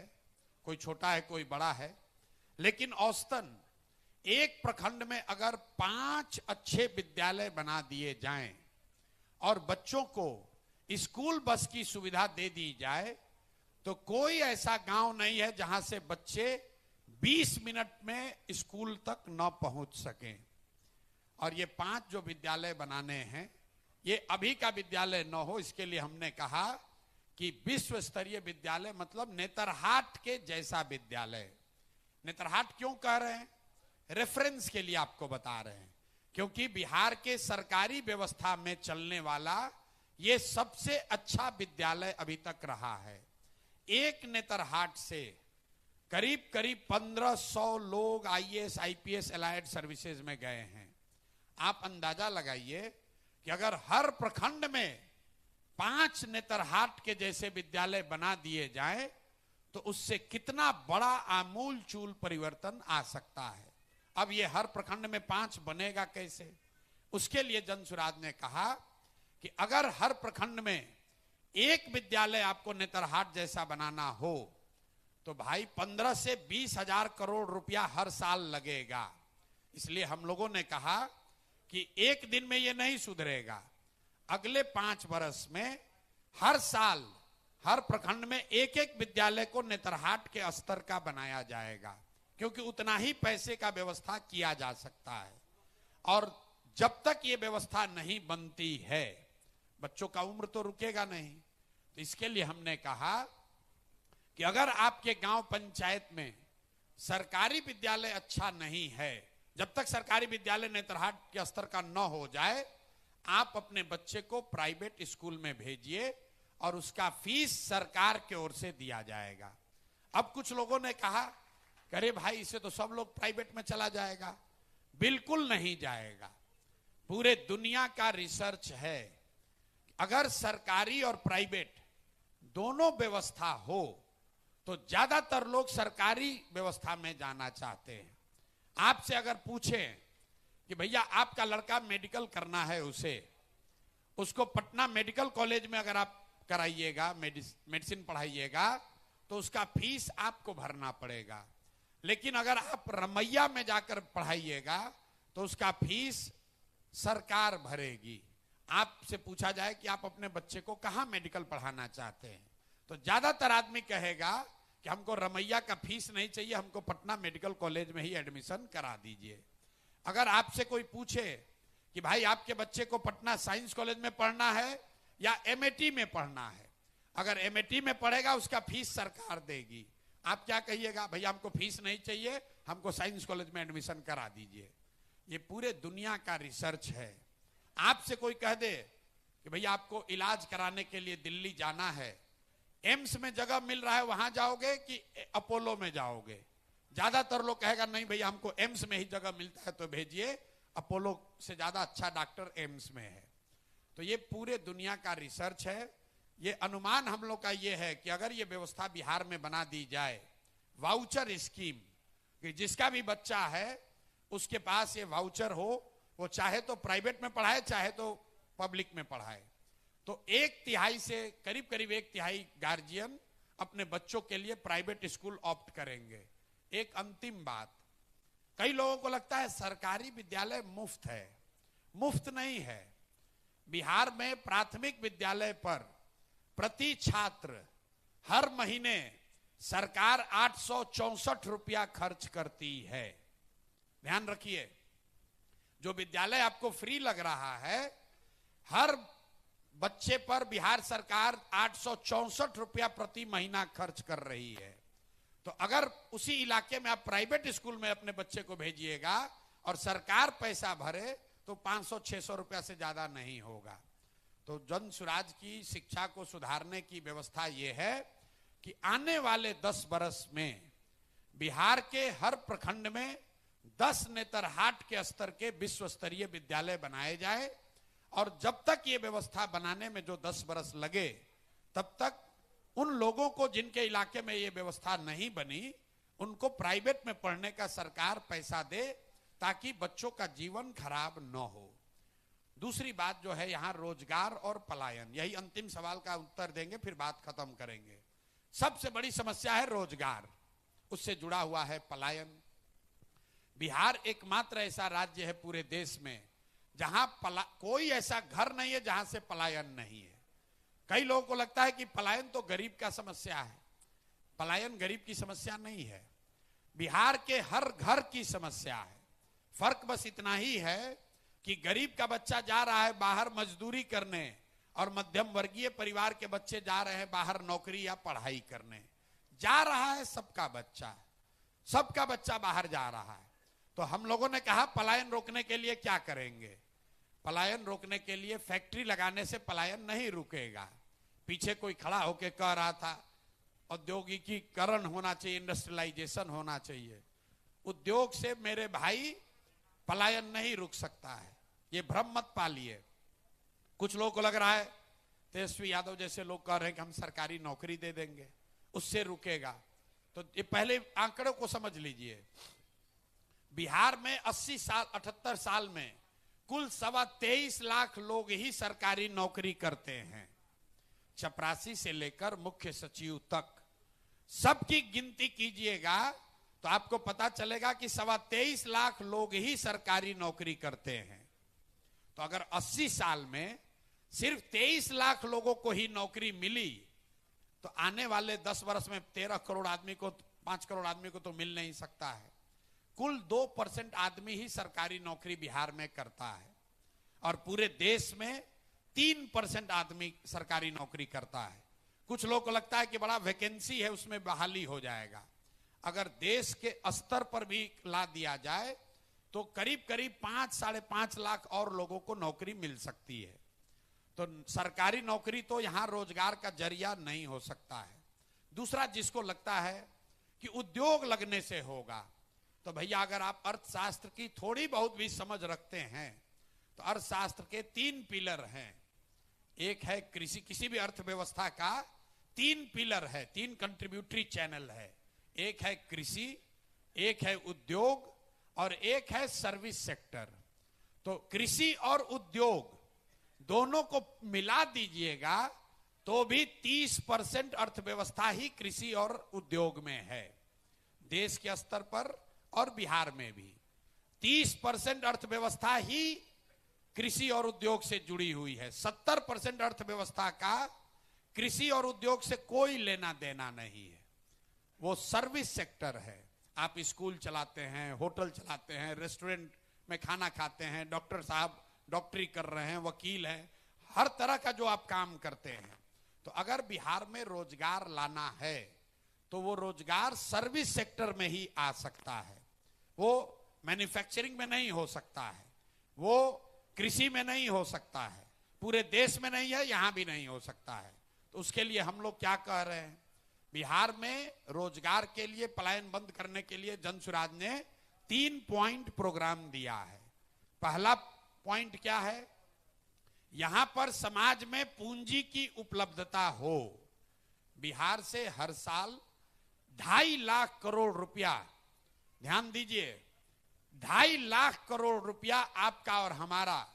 कोई छोटा है कोई बड़ा है, लेकिन औसतन एक प्रखंड में अगर 5 अच्छे विद्यालय बना दिए जाएं और बच्चों को स्कूल बस की सुविधा दे दी जाए, तो कोई ऐसा गांव नहीं है जहां से बच्चे 20 मिनट में स्कूल तक न पहुंच सकें। और ये 5 जो विद्यालय बनाने हैं, ये अभी का विद्यालय न हो, इसके लिए हमने कहा कि विश्व स्तरीय विद्यालय, मतलब नेतरहाट के जैसा विद्यालय। नेतरहाट क्यों कह रहे हैं? रेफरेंस के लिए आपको बता रहे हैं, क्योंकि बिहार के सरकारी व्यवस्था में चलने वाला ये सबसे अच्छा विद्यालय अभी तक रहा है। एक नेतरहाट से करीब 1500 लोग आईएएस आईपीएस एलाइड सर्विसेज में गए हैं। आप अंदाजा लगाइए कि अगर हर प्रखंड में 5 नेतरहाट के जैसे विद्यालय बना दिए जाएं, तो उससे कितना बड़ा आमूल चूल परिवर्तन आ सकता है। अब ये हर प्रखंड में 5 बनेगा कैसे? उसके लिए जनसुराज ने कहा कि अगर हर प्रखंड में एक विद्यालय आपको नेतरहाट जैसा बनाना हो तो भाई 15 से 20 हजार करोड़ रुपया हर साल लगेगा। इसलिए हम लोगों ने कहा कि एक दिन में ये नहीं सुधरेगा, अगले 5 वर्ष में हर साल हर प्रखंड में एक एक विद्यालय को नेतरहाट के स्तर का बनाया जाएगा, क्योंकि उतना ही पैसे का व्यवस्था किया जा सकता है। और जब तक ये व्यवस्था नहीं बनती है बच्चों का उम्र तो रुकेगा नहीं। तो इसके लिए हमने कहा कि अगर आपके गांव पंचायत में सरकारी विद्यालय अच्छा नहीं है, जब तक सरकारी विद्यालय नेतरहाट के स्तर का न हो जाए, आप अपने बच्चे को प्राइवेट स्कूल में भेजिए और उसका फीस सरकार की ओर से दिया जाएगा। अब कुछ लोगों ने कहा अरे भाई इसे तो सब लोग प्राइवेट में चला जाएगा। बिल्कुल नहीं जाएगा। पूरे दुनिया का रिसर्च है, अगर सरकारी और प्राइवेट दोनों व्यवस्था हो तो ज्यादातर लोग सरकारी व्यवस्था में जाना चाहते हैं। आपसे अगर पूछें कि भैया आपका लड़का मेडिकल करना है, उसको पटना मेडिकल कॉलेज में अगर आप कराइएगा, मेडिसिन पढ़ाइएगा, तो उसका फीस आपको भरना पड़ेगा। लेकिन अगर आप रमैया में जाकर पढ़ाइएगा तो उसका फीस सरकार भरेगी। आपसे पूछा जाए कि आप अपने बच्चे को कहां मेडिकल पढ़ाना चाहते हैं, तो ज्यादातर आदमी कहेगा कि हमको रमैया का फीस नहीं चाहिए, हमको पटना मेडिकल कॉलेज में ही एडमिशन करा दीजिए। अगर आपसे कोई पूछे कि भाई आपके बच्चे को पटना साइंस कॉलेज में पढ़ना है या एमएटी में पढ़ना है, अगर एमएटी में पढ़ेगा उसका फीस सरकार देगी, आप क्या कहिएगा? भैया हमको फीस नहीं चाहिए, हमको साइंस कॉलेज में एडमिशन करा दीजिए। ये पूरे दुनिया का रिसर्च है। आपसे कोई कह दे कि भैया आपको इलाज कराने के लिए दिल्ली जाना है, एम्स में जगह मिल रहा है वहां जाओगे कि अपोलो में जाओगे? ज्यादातर लोग कहेगा नहीं भैया हमको एम्स में ही जगह मिलता है तो भेजिए, अपोलो से ज्यादा अच्छा डॉक्टर एम्स में है। तो ये पूरे दुनिया का रिसर्च है। ये अनुमान हम लोग का ये है कि अगर ये व्यवस्था बिहार में बना दी जाए, वाउचर स्कीम, कि जिसका भी बच्चा है उसके पास ये वाउचर हो, वो चाहे तो प्राइवेट में पढ़ाए चाहे तो पब्लिक में पढ़ाए, तो 1/3 से करीब करीब 1/3 गार्जियन अपने बच्चों के लिए प्राइवेट स्कूल ऑप्ट करेंगे। एक अंतिम बात, कई लोगों को लगता है सरकारी विद्यालय मुफ्त है। मुफ्त नहीं है। बिहार में प्राथमिक विद्यालय पर प्रति छात्र हर महीने सरकार 864 रुपया खर्च करती है। ध्यान रखिए, जो विद्यालय आपको फ्री लग रहा है, हर बच्चे पर बिहार सरकार 864 रुपया प्रति महीना खर्च कर रही है। तो अगर उसी इलाके में आप प्राइवेट स्कूल में अपने बच्चे को भेजिएगा और सरकार पैसा भरे तो 500-600 रुपया से ज्यादा नहीं होगा। तो जन सुराज की शिक्षा को सुधारने की व्यवस्था यह है कि आने वाले 10 वर्ष में बिहार के हर प्रखंड में 10 नेतरहाट के स्तर के विश्व स्तरीय विद्यालय बनाए जाए, और जब तक ये व्यवस्था बनाने में जो 10 वर्ष लगे तब तक उन लोगों को जिनके इलाके में ये व्यवस्था नहीं बनी, उनको प्राइवेट में पढ़ने का सरकार पैसा दे ताकि बच्चों का जीवन खराब न हो। दूसरी बात जो है यहाँ रोजगार और पलायन, यही अंतिम सवाल का उत्तर देंगे फिर बात खत्म करेंगे। सबसे बड़ी समस्या है रोजगार, उससे जुड़ा हुआ है पलायन। बिहार एकमात्र ऐसा राज्य है पूरे देश में जहां कोई ऐसा घर नहीं है जहां से पलायन नहीं है। कई लोगों को लगता है कि पलायन तो गरीब का समस्या है। पलायन गरीब की समस्या नहीं है, बिहार के हर घर की समस्या है। फर्क बस इतना ही है कि गरीब का बच्चा जा रहा है बाहर मजदूरी करने और मध्यम वर्गीय परिवार के बच्चे जा रहे हैं बाहर नौकरी या पढ़ाई करने। जा रहा है सबका बच्चा बाहर जा रहा है। तो हम लोगों ने कहा पलायन रोकने के लिए क्या करेंगे? पलायन रोकने के लिए फैक्ट्री लगाने से पलायन नहीं रुकेगा। पीछे कोई खड़ा होकर कह रहा था औद्योगिकीकरण होना चाहिए, इंडस्ट्रियलाइजेशन होना चाहिए। उद्योग से मेरे भाई पलायन नहीं रुक सकता है, ये भ्रम मत पालिए। कुछ लोगों को लग रहा है तेजस्वी यादव जैसे लोग कह रहे हैं कि हम सरकारी नौकरी दे देंगे उससे रुकेगा। तो ये पहले आंकड़ों को समझ लीजिए। बिहार में 80 साल 78 साल में कुल 23.25 लाख लोग ही सरकारी नौकरी करते हैं। चपरासी से लेकर मुख्य सचिव तक सबकी गिनती कीजिएगा तो आपको पता चलेगा कि 23.25 लाख लोग ही सरकारी नौकरी करते हैं। तो अगर 80 साल में सिर्फ 23 लाख लोगों को ही नौकरी मिली तो आने वाले 10 वर्ष में 13 करोड़ आदमी को, 5 करोड़ आदमी को तो मिल नहीं सकता है। कुल 2% आदमी ही सरकारी नौकरी बिहार में करता है और पूरे देश में 3% आदमी सरकारी नौकरी करता है। कुछ लोगों को लगता है कि बड़ा वैकेंसी है, उसमें बहाली हो जाएगा। अगर देश के स्तर पर भी ला दिया जाए तो करीब करीब 5-5.5 लाख और लोगों को नौकरी मिल सकती है। तो सरकारी नौकरी तो यहां रोजगार का जरिया नहीं हो सकता है। दूसरा, जिसको लगता है कि उद्योग लगने से होगा, तो भैया अगर आप अर्थशास्त्र की थोड़ी बहुत भी समझ रखते हैं तो अर्थशास्त्र के 3 पिलर हैं। एक है कृषि, किसी भी अर्थव्यवस्था का 3 पिलर है, 3 कंट्रीब्यूटरी चैनल है। एक है कृषि, एक है उद्योग और एक है सर्विस सेक्टर। तो कृषि और उद्योग दोनों को मिला दीजिएगा तो भी 30% अर्थव्यवस्था ही कृषि और उद्योग में है। देश के स्तर पर और बिहार में भी 30% अर्थव्यवस्था ही कृषि और उद्योग से जुड़ी हुई है। 70% अर्थव्यवस्था का कृषि और उद्योग से कोई लेना देना नहीं है, वो सर्विस सेक्टर है। आप स्कूल चलाते हैं, होटल चलाते हैं, रेस्टोरेंट में खाना खाते हैं, डॉक्टर साहब डॉक्टरी कर रहे हैं, वकील हैं, हर तरह का जो आप काम करते हैं। तो अगर बिहार में रोजगार लाना है तो वो रोजगार सर्विस सेक्टर में ही आ सकता है, वो मैन्युफैक्चरिंग में नहीं हो सकता है, वो कृषि में नहीं हो सकता है, पूरे देश में नहीं है, यहां भी नहीं हो सकता है। तो उसके लिए हम लोग क्या कह रहे हैं, बिहार में रोजगार के लिए पलायन बंद करने के लिए जनसुराज ने 3 पॉइंट प्रोग्राम दिया है। पहला पॉइंट क्या है, यहां पर समाज में पूंजी की उपलब्धता हो। बिहार से हर साल 2.5 लाख करोड़ रुपया, ध्यान दीजिए, 2.5 लाख करोड़ रुपया आपका और हमारा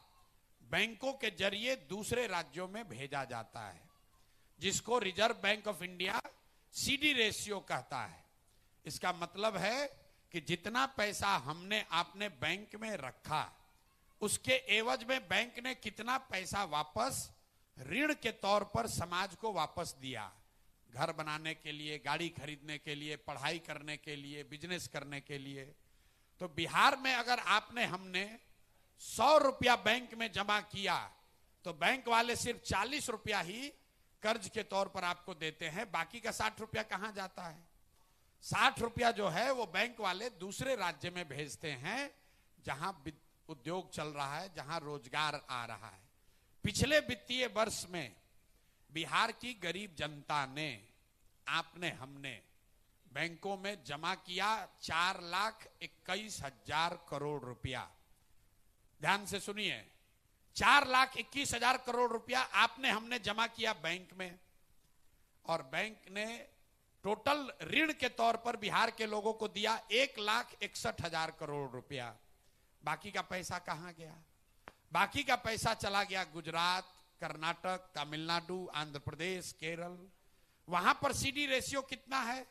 बैंकों के जरिए दूसरे राज्यों में भेजा जाता है, जिसको reserve bank of India CD ratio कहता है। इसका मतलब है कि जितना पैसा हमने आपने बैंक में रखा उसके एवज में बैंक ने कितना पैसा वापस ऋण के तौर पर समाज को वापस दिया, घर बनाने के लिए, गाड़ी खरीदने के लिए, पढ़ाई करने के लिए, बिजनेस करने के लिए। तो बिहार में अगर आपने हमने 100 रुपया बैंक में जमा किया तो बैंक वाले सिर्फ 40 रुपया ही कर्ज के तौर पर आपको देते हैं, बाकी का 60 रुपया कहां जाता है? 60 रुपया जो है वो बैंक वाले दूसरे राज्य में भेजते हैं जहां उद्योग चल रहा है, जहां रोजगार आ रहा है। पिछले वित्तीय वर्ष में बिहार की गरीब जनता ने, आपने हमने बैंकों में जमा किया 4,21,000 करोड़ रुपया। ध्यान से सुनिए, 4,21,000 करोड़ रुपया आपने हमने जमा किया बैंक में, और बैंक ने टोटल ऋण के तौर पर बिहार के लोगों को दिया 1,61,000 करोड़ रुपया। बाकी का पैसा कहां गया? बाकी का पैसा चला गया गुजरात, कर्नाटक, तमिलनाडु, आंध्र प्रदेश, केरल। वहां पर सीडी रेशियो कितना है?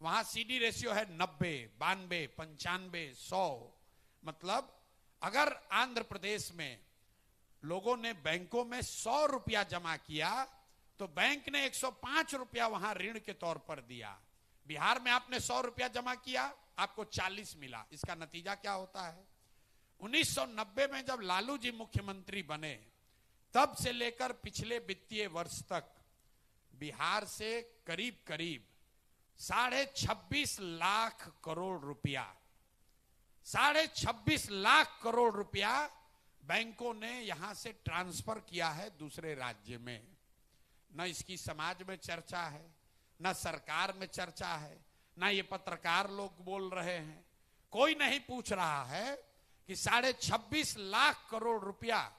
वहां सीडी रेशियो है 90, 92, 95, 100। मतलब अगर आंध्र प्रदेश में लोगों ने बैंकों में 100 रुपया जमा किया तो बैंक ने 105 रुपया वहां ऋण के तौर पर दिया। बिहार में आपने 100 रुपया जमा किया, आपको 40 मिला। इसका नतीजा क्या होता है? 1990 में जब लालू जी मुख्यमंत्री बने तब से लेकर पिछले वित्तीय वर्ष तक बिहार से करीब करीब 26.5 लाख करोड़ रुपया, 26.5 लाख करोड़ रुपया बैंकों ने यहां से ट्रांसफर किया है दूसरे राज्य में। न इसकी समाज में चर्चा है, न सरकार में चर्चा है, न ये पत्रकार लोग बोल रहे हैं। कोई नहीं पूछ रहा है कि 26.5 लाख करोड़ रुपया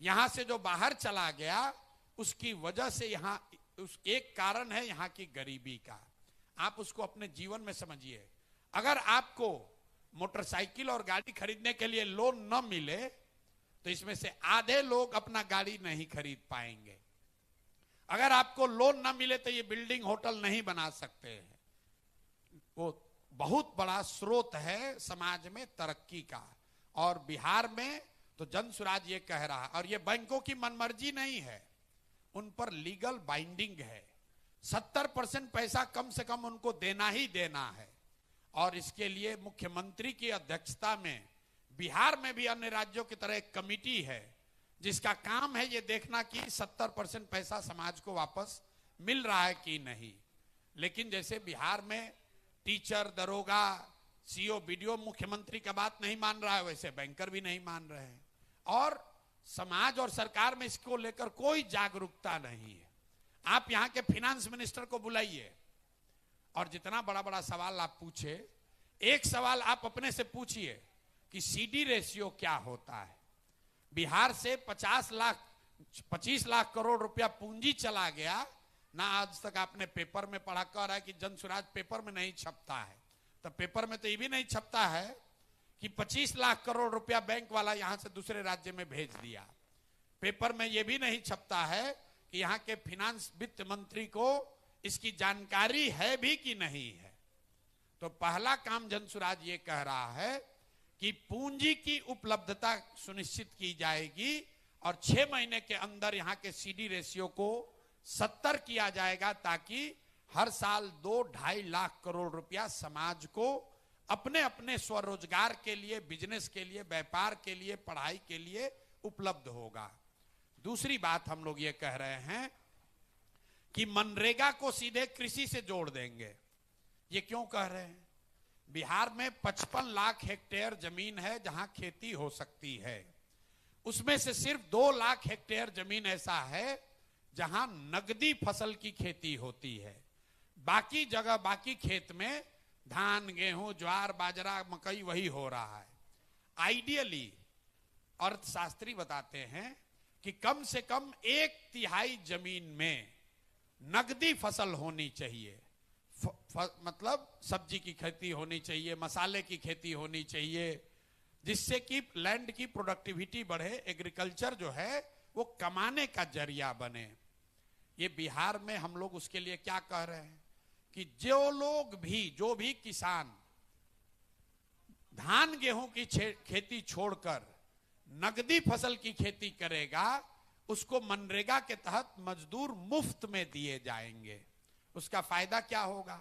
यहां से जो बाहर चला गया उसकी वजह से यहां उस एक कारण है यहां की गरीबी का। आप उसको अपने जीवन में समझिए। अगर आपको मोटरसाइकिल और गाड़ी खरीदने के लिए लोन न मिले तो इसमें से आधे लोग अपना गाड़ी नहीं खरीद पाएंगे। अगर आपको लोन न मिले तो ये बिल्डिंग होटल नहीं बना सकते हैं। वो बहुत बड़ा स्रोत है समाज में तरक्की का। और बिहार में तो जन सुराज ये कह रहा है, और ये बैंकों की मनमर्जी नहीं है, उन पर लीगल बाइंडिंग है। 70% पैसा कम से कम उनको देना ही देना है। और इसके लिए मुख्यमंत्री की अध्यक्षता में बिहार में भी अन्य राज्यों की तरह एक कमिटी है जिसका काम है ये देखना कि 70% पैसा समाज को वापस मिल रहा है कि नहीं। लेकिन जैसे बिहार में टीचर, दरोगा, सीओ, बीडीओ मुख्यमंत्री का बात नहीं मान रहा है, वैसे बैंकर भी नहीं मान रहे हैं। और समाज और सरकार में इसको लेकर कोई जागरूकता नहीं है। आप यहाँ के फिनांस मिनिस्टर को बुलाइए और जितना बड़ा बड़ा सवाल आप पूछे, एक सवाल आप अपने से पूछिए कि सीडी रेशियो क्या होता है। बिहार से 25 लाख करोड़ रुपया पूंजी चला गया ना। आज तक आपने पेपर में पढ़ा, कह रहा है कि जन सुराज पेपर में नहीं छपता है, तो पेपर में तो ये भी नहीं छपता है कि 25 लाख करोड़ रुपया बैंक वाला यहां से दूसरे राज्य में भेज दिया। पेपर में ये भी नहीं छपता है कि यहाँ के फिनांस वित्त मंत्री को इसकी जानकारी है भी कि नहीं है। तो पहला काम जन सुराज ये कह रहा है कि पूंजी की उपलब्धता सुनिश्चित की जाएगी और 6 महीने के अंदर यहाँ के सीडी रेशियो को 70 किया जाएगा, ताकि हर साल 2-2.5 लाख करोड़ रुपया समाज को अपने अपने स्वरोजगार के लिए, बिजनेस के लिए, व्यापार के लिए, पढ़ाई के लिए उपलब्ध होगा। दूसरी बात हम लोग ये कह रहे हैं कि मनरेगा को सीधे कृषि से जोड़ देंगे। ये क्यों कह रहे हैं? बिहार में 55 लाख हेक्टेयर जमीन है जहां खेती हो सकती है। उसमें से सिर्फ 2 लाख हेक्टेयर जमीन ऐसा है जहां नगदी फसल की खेती होती है। बाकी जगह, बाकी खेत में धान, गेहूं, ज्वार, बाजरा, मकई वही हो रहा है। आइडियली अर्थशास्त्री बताते हैं कि कम से कम 1/3 जमीन में नगदी फसल होनी चाहिए। मतलब सब्जी की खेती होनी चाहिए, मसाले की खेती होनी चाहिए, जिससे कि लैंड की प्रोडक्टिविटी बढ़े, एग्रीकल्चर जो है वो कमाने का जरिया बने। ये बिहार में हम लोग उसके लिए क्या कह रहे हैं कि जो भी किसान धान गेहूं की खेती छोड़कर नगदी फसल की खेती करेगा, उसको मनरेगा के तहत मजदूर मुफ्त में दिए जाएंगे। उसका फायदा क्या होगा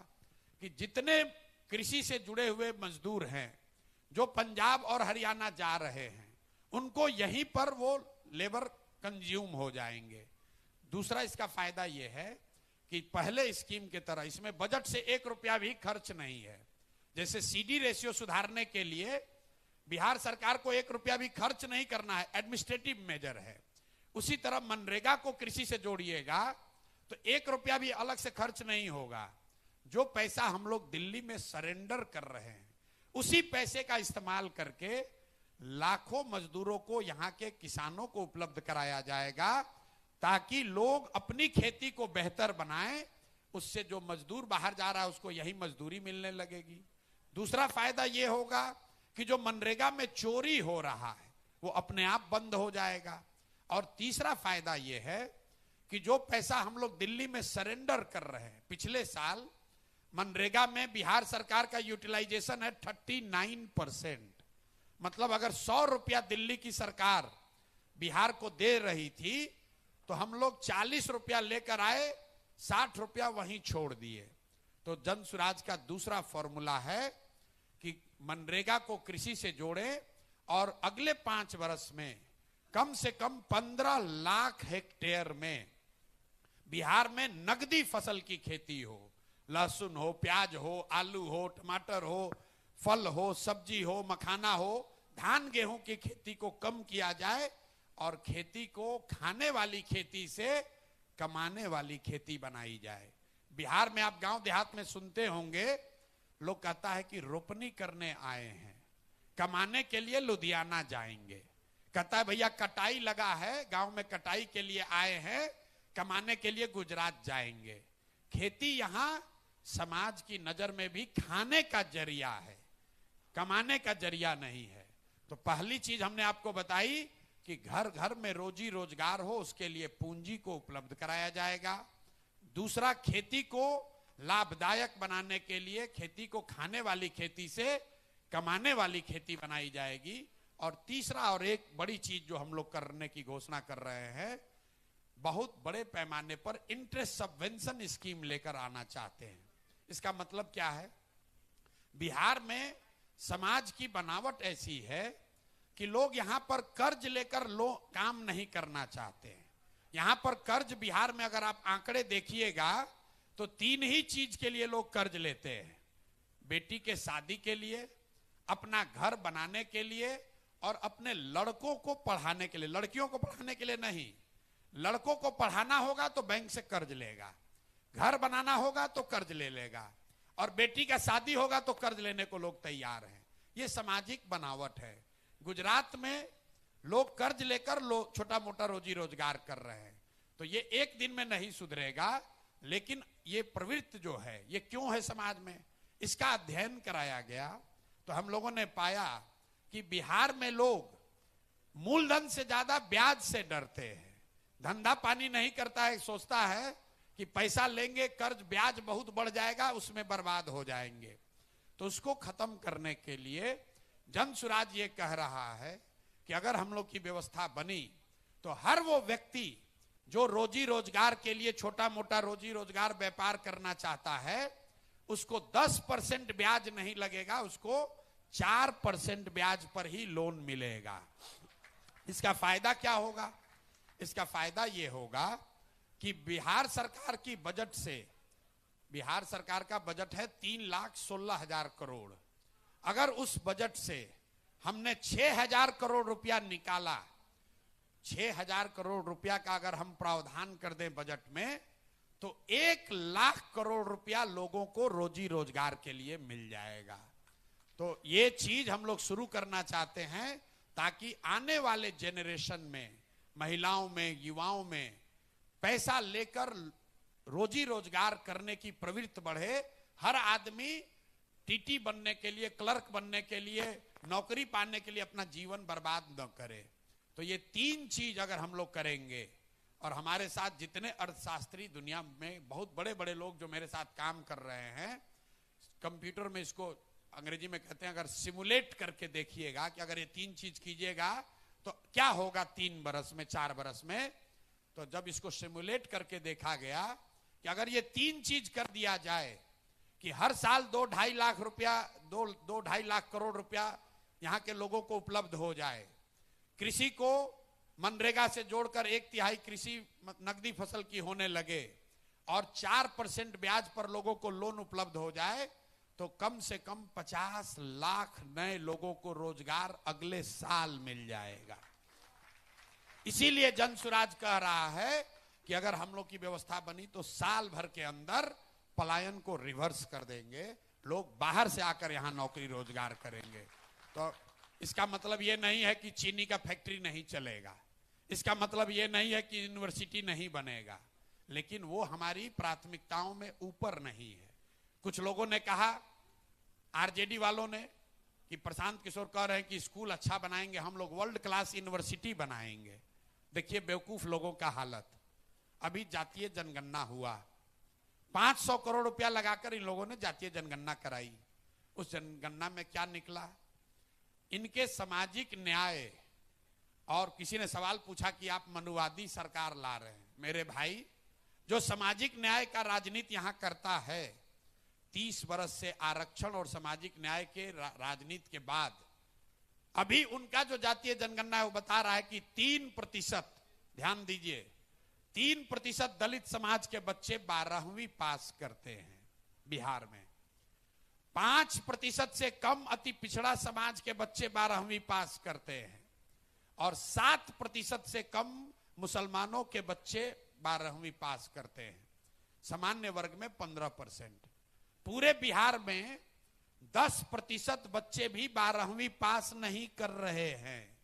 कि जितने कृषि से जुड़े हुए मजदूर हैं जो पंजाब और हरियाणा जा रहे हैं, उनको यहीं पर वो लेबर कंज्यूम हो जाएंगे। दूसरा इसका फायदा यह है कि पहले स्कीम के तरह इसमें बजट से 1 रुपया भी खर्च नहीं है। जैसे सीडी रेशियो सुधारने के लिए बिहार सरकार को 1 रुपया भी खर्च नहीं करना है, एडमिनिस्ट्रेटिव मेजर है। उसी तरह मनरेगा को कृषि से जोड़िएगा तो 1 रुपया भी अलग से खर्च नहीं होगा। जो पैसा हम लोग दिल्ली में सरेंडर कर रहे हैं, उसी पैसे का इस्तेमाल करके लाखों मजदूरों को, यहाँ के किसानों को उपलब्ध कराया जाएगा, ताकि लोग अपनी खेती को बेहतर बनाएं। उससे जो मजदूर बाहर जा रहा है उसको यही मजदूरी मिलने लगेगी। दूसरा फायदा यह होगा कि जो मनरेगा में चोरी हो रहा है वो अपने आप बंद हो जाएगा। और तीसरा फायदा यह है कि जो पैसा हम लोग दिल्ली में सरेंडर कर रहे हैं, पिछले साल मनरेगा में बिहार सरकार का यूटिलाइजेशन है 39%। मतलब अगर 100 रुपया दिल्ली की सरकार बिहार को दे रही थी तो हम लोग 40 रुपया लेकर आए, 60 रुपया वहीं छोड़ दिए। तो जन सुराज का दूसरा फॉर्मूला है कि मनरेगा को कृषि से जोड़े और अगले 5 वर्ष में कम से कम 15 लाख हेक्टेयर में बिहार में नगदी फसल की खेती हो। लहसुन हो, प्याज हो, आलू हो, टमाटर हो, फल हो, सब्जी हो, मखाना हो, धान गेहूं की खेती को कम किया जाए और खेती को खाने वाली खेती से कमाने वाली खेती बनाई जाए। बिहार में आप गांव देहात में सुनते होंगे, लोग कहता है कि रोपनी करने आए हैं, कमाने के लिए लुधियाना जाएंगे। कहता है भैया कटाई लगा है, गांव में कटाई के लिए आए हैं, कमाने के लिए गुजरात जाएंगे। खेती यहां समाज की नजर में भी खाने का जरिया है। कमाने का जरिया नहीं है। तो पहली चीज हमने आपको बताई कि घर घर में रोजी रोजगार हो, उसके लिए पूंजी को उपलब्ध कराया जाएगा। दूसरा, खेती को लाभदायक बनाने के लिए खेती को खाने वाली खेती से कमाने वाली खेती बनाई जाएगी। और तीसरा और एक बड़ी चीज जो हम लोग करने की घोषणा कर रहे हैं, बहुत बड़े पैमाने पर इंटरेस्ट सबवेंशन स्कीम लेकर आना चाहते हैं। इसका मतलब क्या है? बिहार में समाज की बनावट ऐसी है कि लोग यहां पर कर्ज लेकर काम नहीं करना चाहते हैं। यहां पर कर्ज, बिहार में अगर आप आंकड़े देखिएगा तो 3 ही चीज के लिए लोग कर्ज लेते हैं। बेटी के शादी के लिए, अपना घर बनाने के लिए और अपने लड़कों को पढ़ाने के लिए। लड़कियों को पढ़ाने के लिए नहीं, लड़कों को पढ़ाना होगा तो बैंक से कर्ज लेगा, घर बनाना होगा तो कर्ज ले लेगा, और बेटी का शादी होगा तो कर्ज लेने को लोग तैयार हैं। ये सामाजिक बनावट है। गुजरात में लोग कर्ज लेकर छोटा मोटा रोजी रोजगार कर रहे हैं। तो ये एक दिन में नहीं सुधरेगा, लेकिन ये प्रवृत्ति जो है ये क्यों है समाज में, इसका अध्ययन कराया गया तो हम लोगों ने पाया कि बिहार में लोग मूलधन से ज्यादा ब्याज से डरते हैं। धंधा पानी नहीं करता है, सोचता है कि पैसा लेंगे कर्ज, ब्याज बहुत बढ़ जाएगा, उसमें बर्बाद हो जाएंगे। तो उसको खत्म करने के लिए जन सुराज ये कह रहा है कि अगर हम लोग की व्यवस्था बनी तो हर वो व्यक्ति जो रोजी रोजगार के लिए छोटा मोटा रोजी रोजगार व्यापार करना चाहता है, उसको 10% ब्याज नहीं लगेगा, उसको 4% ब्याज पर ही लोन मिलेगा। इसका फायदा क्या होगा? इसका फायदा ये होगा कि बिहार सरकार की बजट से, बिहार सरकार का बजट है 3,16,000 करोड़। अगर उस बजट से हमने 6,000 करोड़ रुपया निकाला, 6,000 करोड़ रुपया का अगर हम प्रावधान कर दें बजट में, तो 1,00,000 करोड़ रुपया लोगों को रोजी रोजगार के लिए मिल जाएगा। तो ये चीज हम लोग शुरू करना चाहते हैं ताकि आने वाले जेनरेशन में, महिलाओं में, युवाओं में पैसा लेकर रोजी रोजगार करने की प्रवृत्ति बढ़े। हर आदमी टीटी बनने के लिए, क्लर्क बनने के लिए, नौकरी पाने के लिए अपना जीवन बर्बाद न करे। तो ये 3 चीज अगर हम लोग करेंगे, और हमारे साथ जितने अर्थशास्त्री दुनिया में बहुत बड़े बड़े लोग जो मेरे साथ काम कर रहे हैं, कंप्यूटर में इसको अंग्रेजी में कहते हैं, अगर सिमुलेट करके देखिएगा कि अगर ये 3 चीज कीजिएगा तो क्या होगा 3 बरस में, 4 बरस में। तो जब इसको सिमुलेट करके देखा गया कि अगर ये 3 चीज कर दिया जाए कि हर साल 2-2.5 लाख रुपया, 2-2.5 लाख करोड़ रुपया यहां के लोगों को उपलब्ध हो जाए, कृषि को मनरेगा से जोड़कर 1/3 कृषि नकदी फसल की होने लगे, और 4% ब्याज पर लोगों को लोन उपलब्ध हो जाए, तो कम से कम 50 लाख नए लोगों को रोजगार अगले साल मिल जाएगा। इसीलिए जन सुराज कह रहा है कि अगर हम लोग की व्यवस्था बनी तो साल भर के अंदर पलायन को रिवर्स कर देंगे, लोग बाहर से आकर यहां नौकरी रोजगार करेंगे। तो इसका मतलब यह नहीं है कि चीनी का फैक्ट्री नहीं चलेगा, इसका मतलब यह नहीं है कि यूनिवर्सिटी नहीं बनेगा, लेकिन वो हमारी प्राथमिकताओं में ऊपर नहीं है। कुछ लोगों ने कहा, आरजेडी वालों ने, कि प्रशांत किशोर कह रहे हैं कि स्कूल अच्छा बनाएंगे, हम लोग वर्ल्ड क्लास यूनिवर्सिटी बनाएंगे। देखिए बेवकूफ लोगों का हालत। अभी जातीय जनगणना हुआ, 500 करोड़ रुपया लगाकर इन लोगों ने जातीय जनगणना कराई। उस जनगणना में क्या निकला? इनके सामाजिक न्याय, और किसी ने सवाल पूछा कि आप मनुवादी सरकार ला रहे हैं। मेरे भाई, जो सामाजिक न्याय का राजनीति यहां करता है, 30 बरस से आरक्षण और सामाजिक न्याय के राजनीति के बाद अभी उनका जो जातीय जनगणना है वो बता रहा है कि 3%, ध्यान दीजिए, 3% दलित समाज के बच्चे 12वीं पास करते हैं बिहार में। 5% से कम अति पिछड़ा समाज के बच्चे 12वीं पास करते हैं, और 7% से कम मुसलमानों के बच्चे 12वीं पास करते हैं। सामान्य वर्ग में 15%। पूरे बिहार में 10% बच्चे भी 12वीं पास नहीं कर रहे हैं।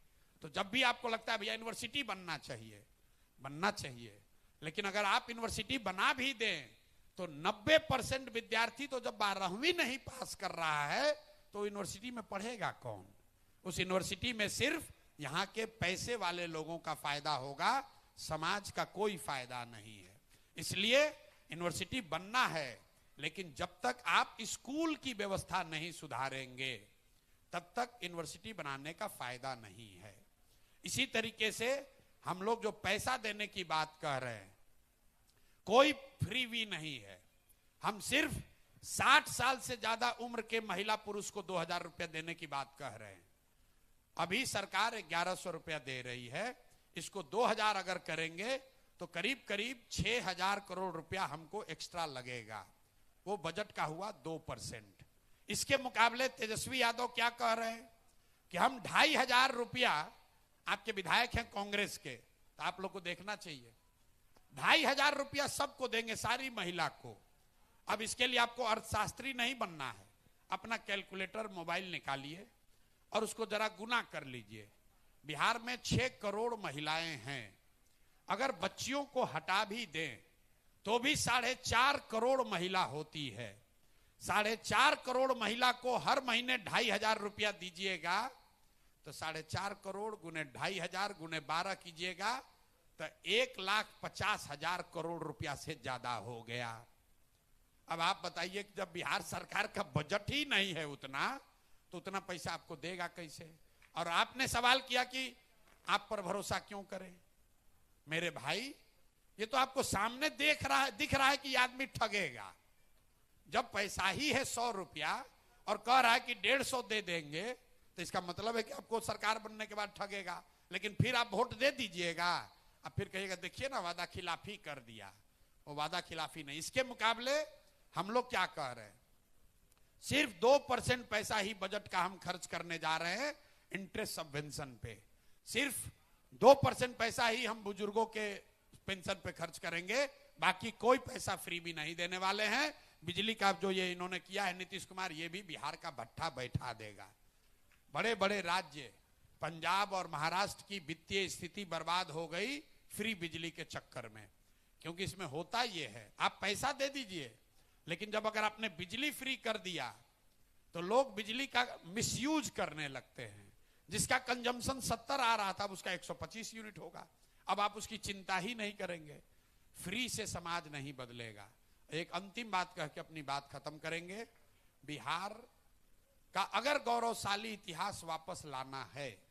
तो जब भी आपको लगता है भैया यूनिवर्सिटी बनना चाहिए, लेकिन अगर आप यूनिवर्सिटी बना भी दें तो 90% विद्यार्थी तो जब 12वीं नहीं पास कर रहा है तो यूनिवर्सिटी में पढ़ेगा कौन? उस यूनिवर्सिटी में सिर्फ यहाँ के पैसे वाले लोगों का फायदा होगा, समाज का कोई फायदा नहीं है। इसलिए यूनिवर्सिटी बनना है, लेकिन जब तक आप स्कूल की व्यवस्था नहीं सुधारेंगे तब तक यूनिवर्सिटी बनाने का फायदा नहीं है। इसी तरीके से हम लोग जो पैसा देने की बात कह रहे हैं, कोई फ्री भी नहीं है। हम सिर्फ 60 साल से ज्यादा उम्र के महिला पुरुष को 2000 रुपया देने की बात कह रहे हैं। अभी सरकार 1100 रुपया दे रही है, इसको 2000 अगर करेंगे तो करीब करीब 6000 करोड़ रुपया हमको एक्स्ट्रा लगेगा। वो बजट का हुआ 2%। इसके मुकाबले तेजस्वी यादव क्या कह रहे हैं कि हम 2500 रुपया, आपके विधायक हैं कांग्रेस के, तो आप लोग को देखना चाहिए, 2500 रुपया सबको देंगे, सारी महिला को। अब इसके लिए आपको अर्थशास्त्री नहीं बनना है, अपना कैलकुलेटर मोबाइल निकालिए और उसको जरा गुना कर लीजिए। बिहार में 6 करोड़ महिलाएं हैं, अगर बच्चियों को हटा भी दें तो भी 4.5 करोड़ महिला होती है। 4.5 करोड़ महिला को हर महीने 2500 रुपया दीजिएगा तो 4.5 करोड़ गुने 2500 गुने 12 कीजिएगा तो 1,50,000 करोड़ रुपया से ज्यादा हो गया। अब आप बताइए कि जब बिहार सरकार का बजट ही नहीं है उतना, तो उतना पैसा आपको देगा कैसे? और आपने सवाल किया कि आप पर भरोसा क्यों करें। मेरे भाई, ये तो आपको सामने दिख रहा है कि आदमी ठगेगा। जब पैसा ही है 100 रुपया और कह रहा है कि 150 दे देंगे, तो इसका मतलब है कि आपको सरकार बनने के बाद ठगेगा। लेकिन फिर आप वोट दे दीजिएगा, अब फिर कहिएगा देखिए ना वादा खिलाफी कर दिया। वो वादा खिलाफी नहीं। इसके मुकाबले हम लोग क्या कह रहे हैं, सिर्फ 2% पैसा ही बजट का हम खर्च करने जा रहे हैं इंटरेस्ट सबवेंशन पे। सिर्फ 2% पैसा ही हम बुजुर्गों के पेंशन पे खर्च करेंगे, बाकी कोई पैसा फ्री भी नहीं देने वाले हैं। बिजली का जो ये इन्होंने किया है नीतीश कुमार, ये भी बिहार का भट्ठा बैठा देगा। बड़े बड़े राज्य पंजाब और महाराष्ट्र की वित्तीय स्थिति बर्बाद हो गई फ्री बिजली के चक्कर में। क्योंकि इसमें होता ये है, आप पैसा दे दीजिए, लेकिन जब अगर आपने बिजली फ्री कर दिया तो लोग बिजली का मिसयूज करने लगते हैं। जिसका कंजम्पशन 70 आ रहा था, अब उसका 125 यूनिट होगा। अब आप उसकी चिंता ही नहीं करेंगे। फ्री से समाज नहीं बदलेगा। एक अंतिम बात कह के अपनी बात खत्म करेंगे। बिहार का अगर गौरवशाली इतिहास वापस लाना है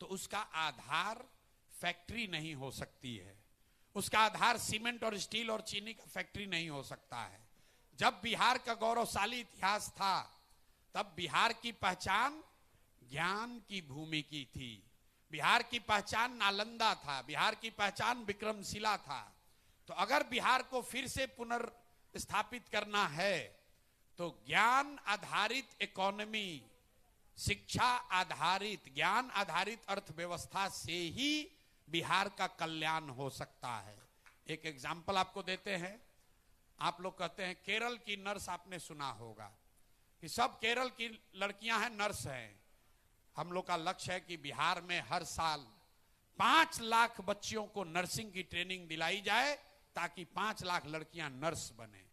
तो उसका आधार फैक्ट्री नहीं हो सकती है, उसका आधार सीमेंट और स्टील और चीनी का फैक्ट्री नहीं हो सकता है। जब बिहार का गौरवशाली इतिहास था तब बिहार की पहचान ज्ञान की भूमि की थी। बिहार की पहचान नालंदा था, बिहार की पहचान विक्रमशिला था। तो अगर बिहार को फिर से पुनर्स्थापित करना है तो ज्ञान आधारित इकोनॉमी, शिक्षा आधारित, ज्ञान आधारित अर्थव्यवस्था से ही बिहार का कल्याण हो सकता है। एक एग्जाम्पल आपको देते हैं। आप लोग कहते हैं केरल की नर्स, आपने सुना होगा कि सब केरल की लड़कियां हैं नर्स हैं। हम लोग का लक्ष्य है कि बिहार में हर साल 5 लाख बच्चियों को नर्सिंग की ट्रेनिंग दिलाई जाए ताकि 5 लाख लड़कियां नर्स बने।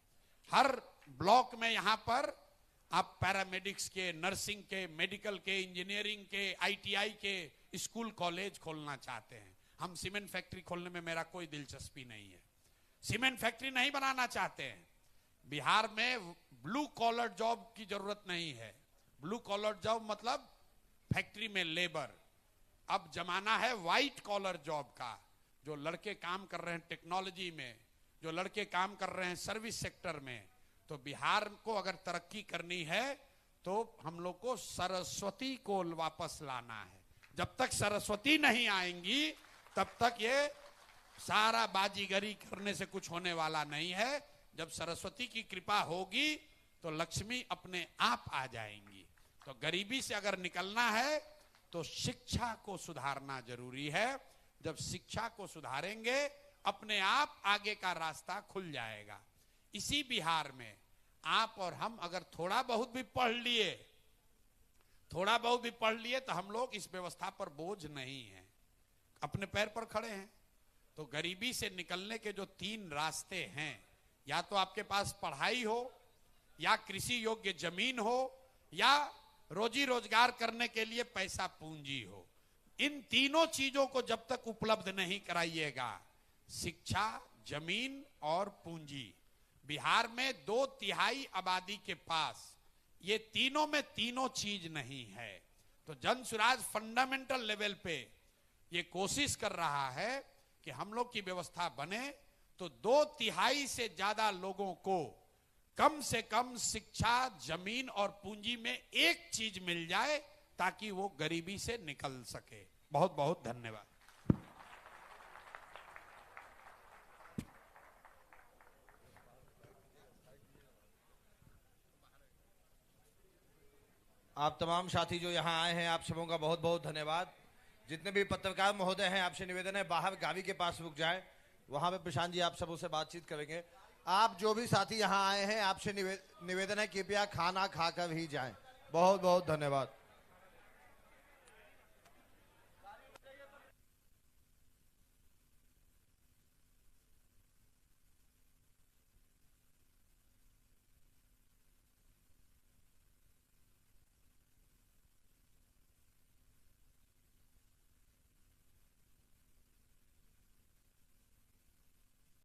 हर ब्लॉक में यहां पर आप पैरामेडिक्स के, नर्सिंग के, मेडिकल के, इंजीनियरिंग के, आईटीआई के स्कूल कॉलेज खोलना चाहते हैं। हम सीमेंट फैक्ट्री खोलने में मेरा कोई दिलचस्पी नहीं है, सीमेंट फैक्ट्री नहीं बनाना चाहते हैं। बिहार में ब्लू कॉलर जॉब की जरूरत नहीं है। ब्लू कॉलर जॉब मतलब फैक्ट्री में लेबर। अब जमाना है व्हाइट कॉलर जॉब का, जो लड़के काम कर रहे हैं टेक्नोलॉजी में, जो लड़के काम कर रहे हैं सर्विस सेक्टर में। तो बिहार को अगर तरक्की करनी है तो हम लोग को सरस्वती को वापस लाना है। जब तक सरस्वती नहीं आएंगी तब तक ये सारा बाजीगरी करने से कुछ होने वाला नहीं है। जब सरस्वती की कृपा होगी तो लक्ष्मी अपने आप आ जाएंगी। तो गरीबी से अगर निकलना है तो शिक्षा को सुधारना जरूरी है। जब शिक्षा को सुधारेंगे अपने आप आगे का रास्ता खुल जाएगा। इसी बिहार में आप और हम अगर थोड़ा बहुत भी पढ़ लिए तो हम लोग इस व्यवस्था पर बोझ नहीं हैं, अपने पैर पर खड़े हैं। तो गरीबी से निकलने के जो 3 रास्ते हैं, या तो आपके पास पढ़ाई हो, या कृषि योग्य जमीन हो, या रोजी रोजगार करने के लिए पैसा पूंजी हो। इन तीनों चीजों को जब तक उपलब्ध नहीं कराइएगा, शिक्षा, जमीन और पूंजी, बिहार में 2/3 आबादी के पास ये तीनों में तीनों चीज नहीं है। तो जन सुराज फंडामेंटल लेवल पे ये कोशिश कर रहा है कि हम लोग की व्यवस्था बने तो 2/3 से ज्यादा लोगों को कम से कम शिक्षा, जमीन और पूंजी में एक चीज मिल जाए ताकि वो गरीबी से निकल सके। बहुत बहुत धन्यवाद। आप तमाम साथी जो यहाँ आए हैं, आप सबों का बहुत बहुत धन्यवाद। जितने भी पत्रकार महोदय हैं, आपसे निवेदन है बाहर गाड़ी के पास रुक जाएं, वहां पे प्रशांत जी आप सबों से बातचीत करेंगे। आप जो भी साथी यहाँ आए हैं, आपसे निवेदन है कृपया खाना खाकर ही जाएं। बहुत बहुत धन्यवाद।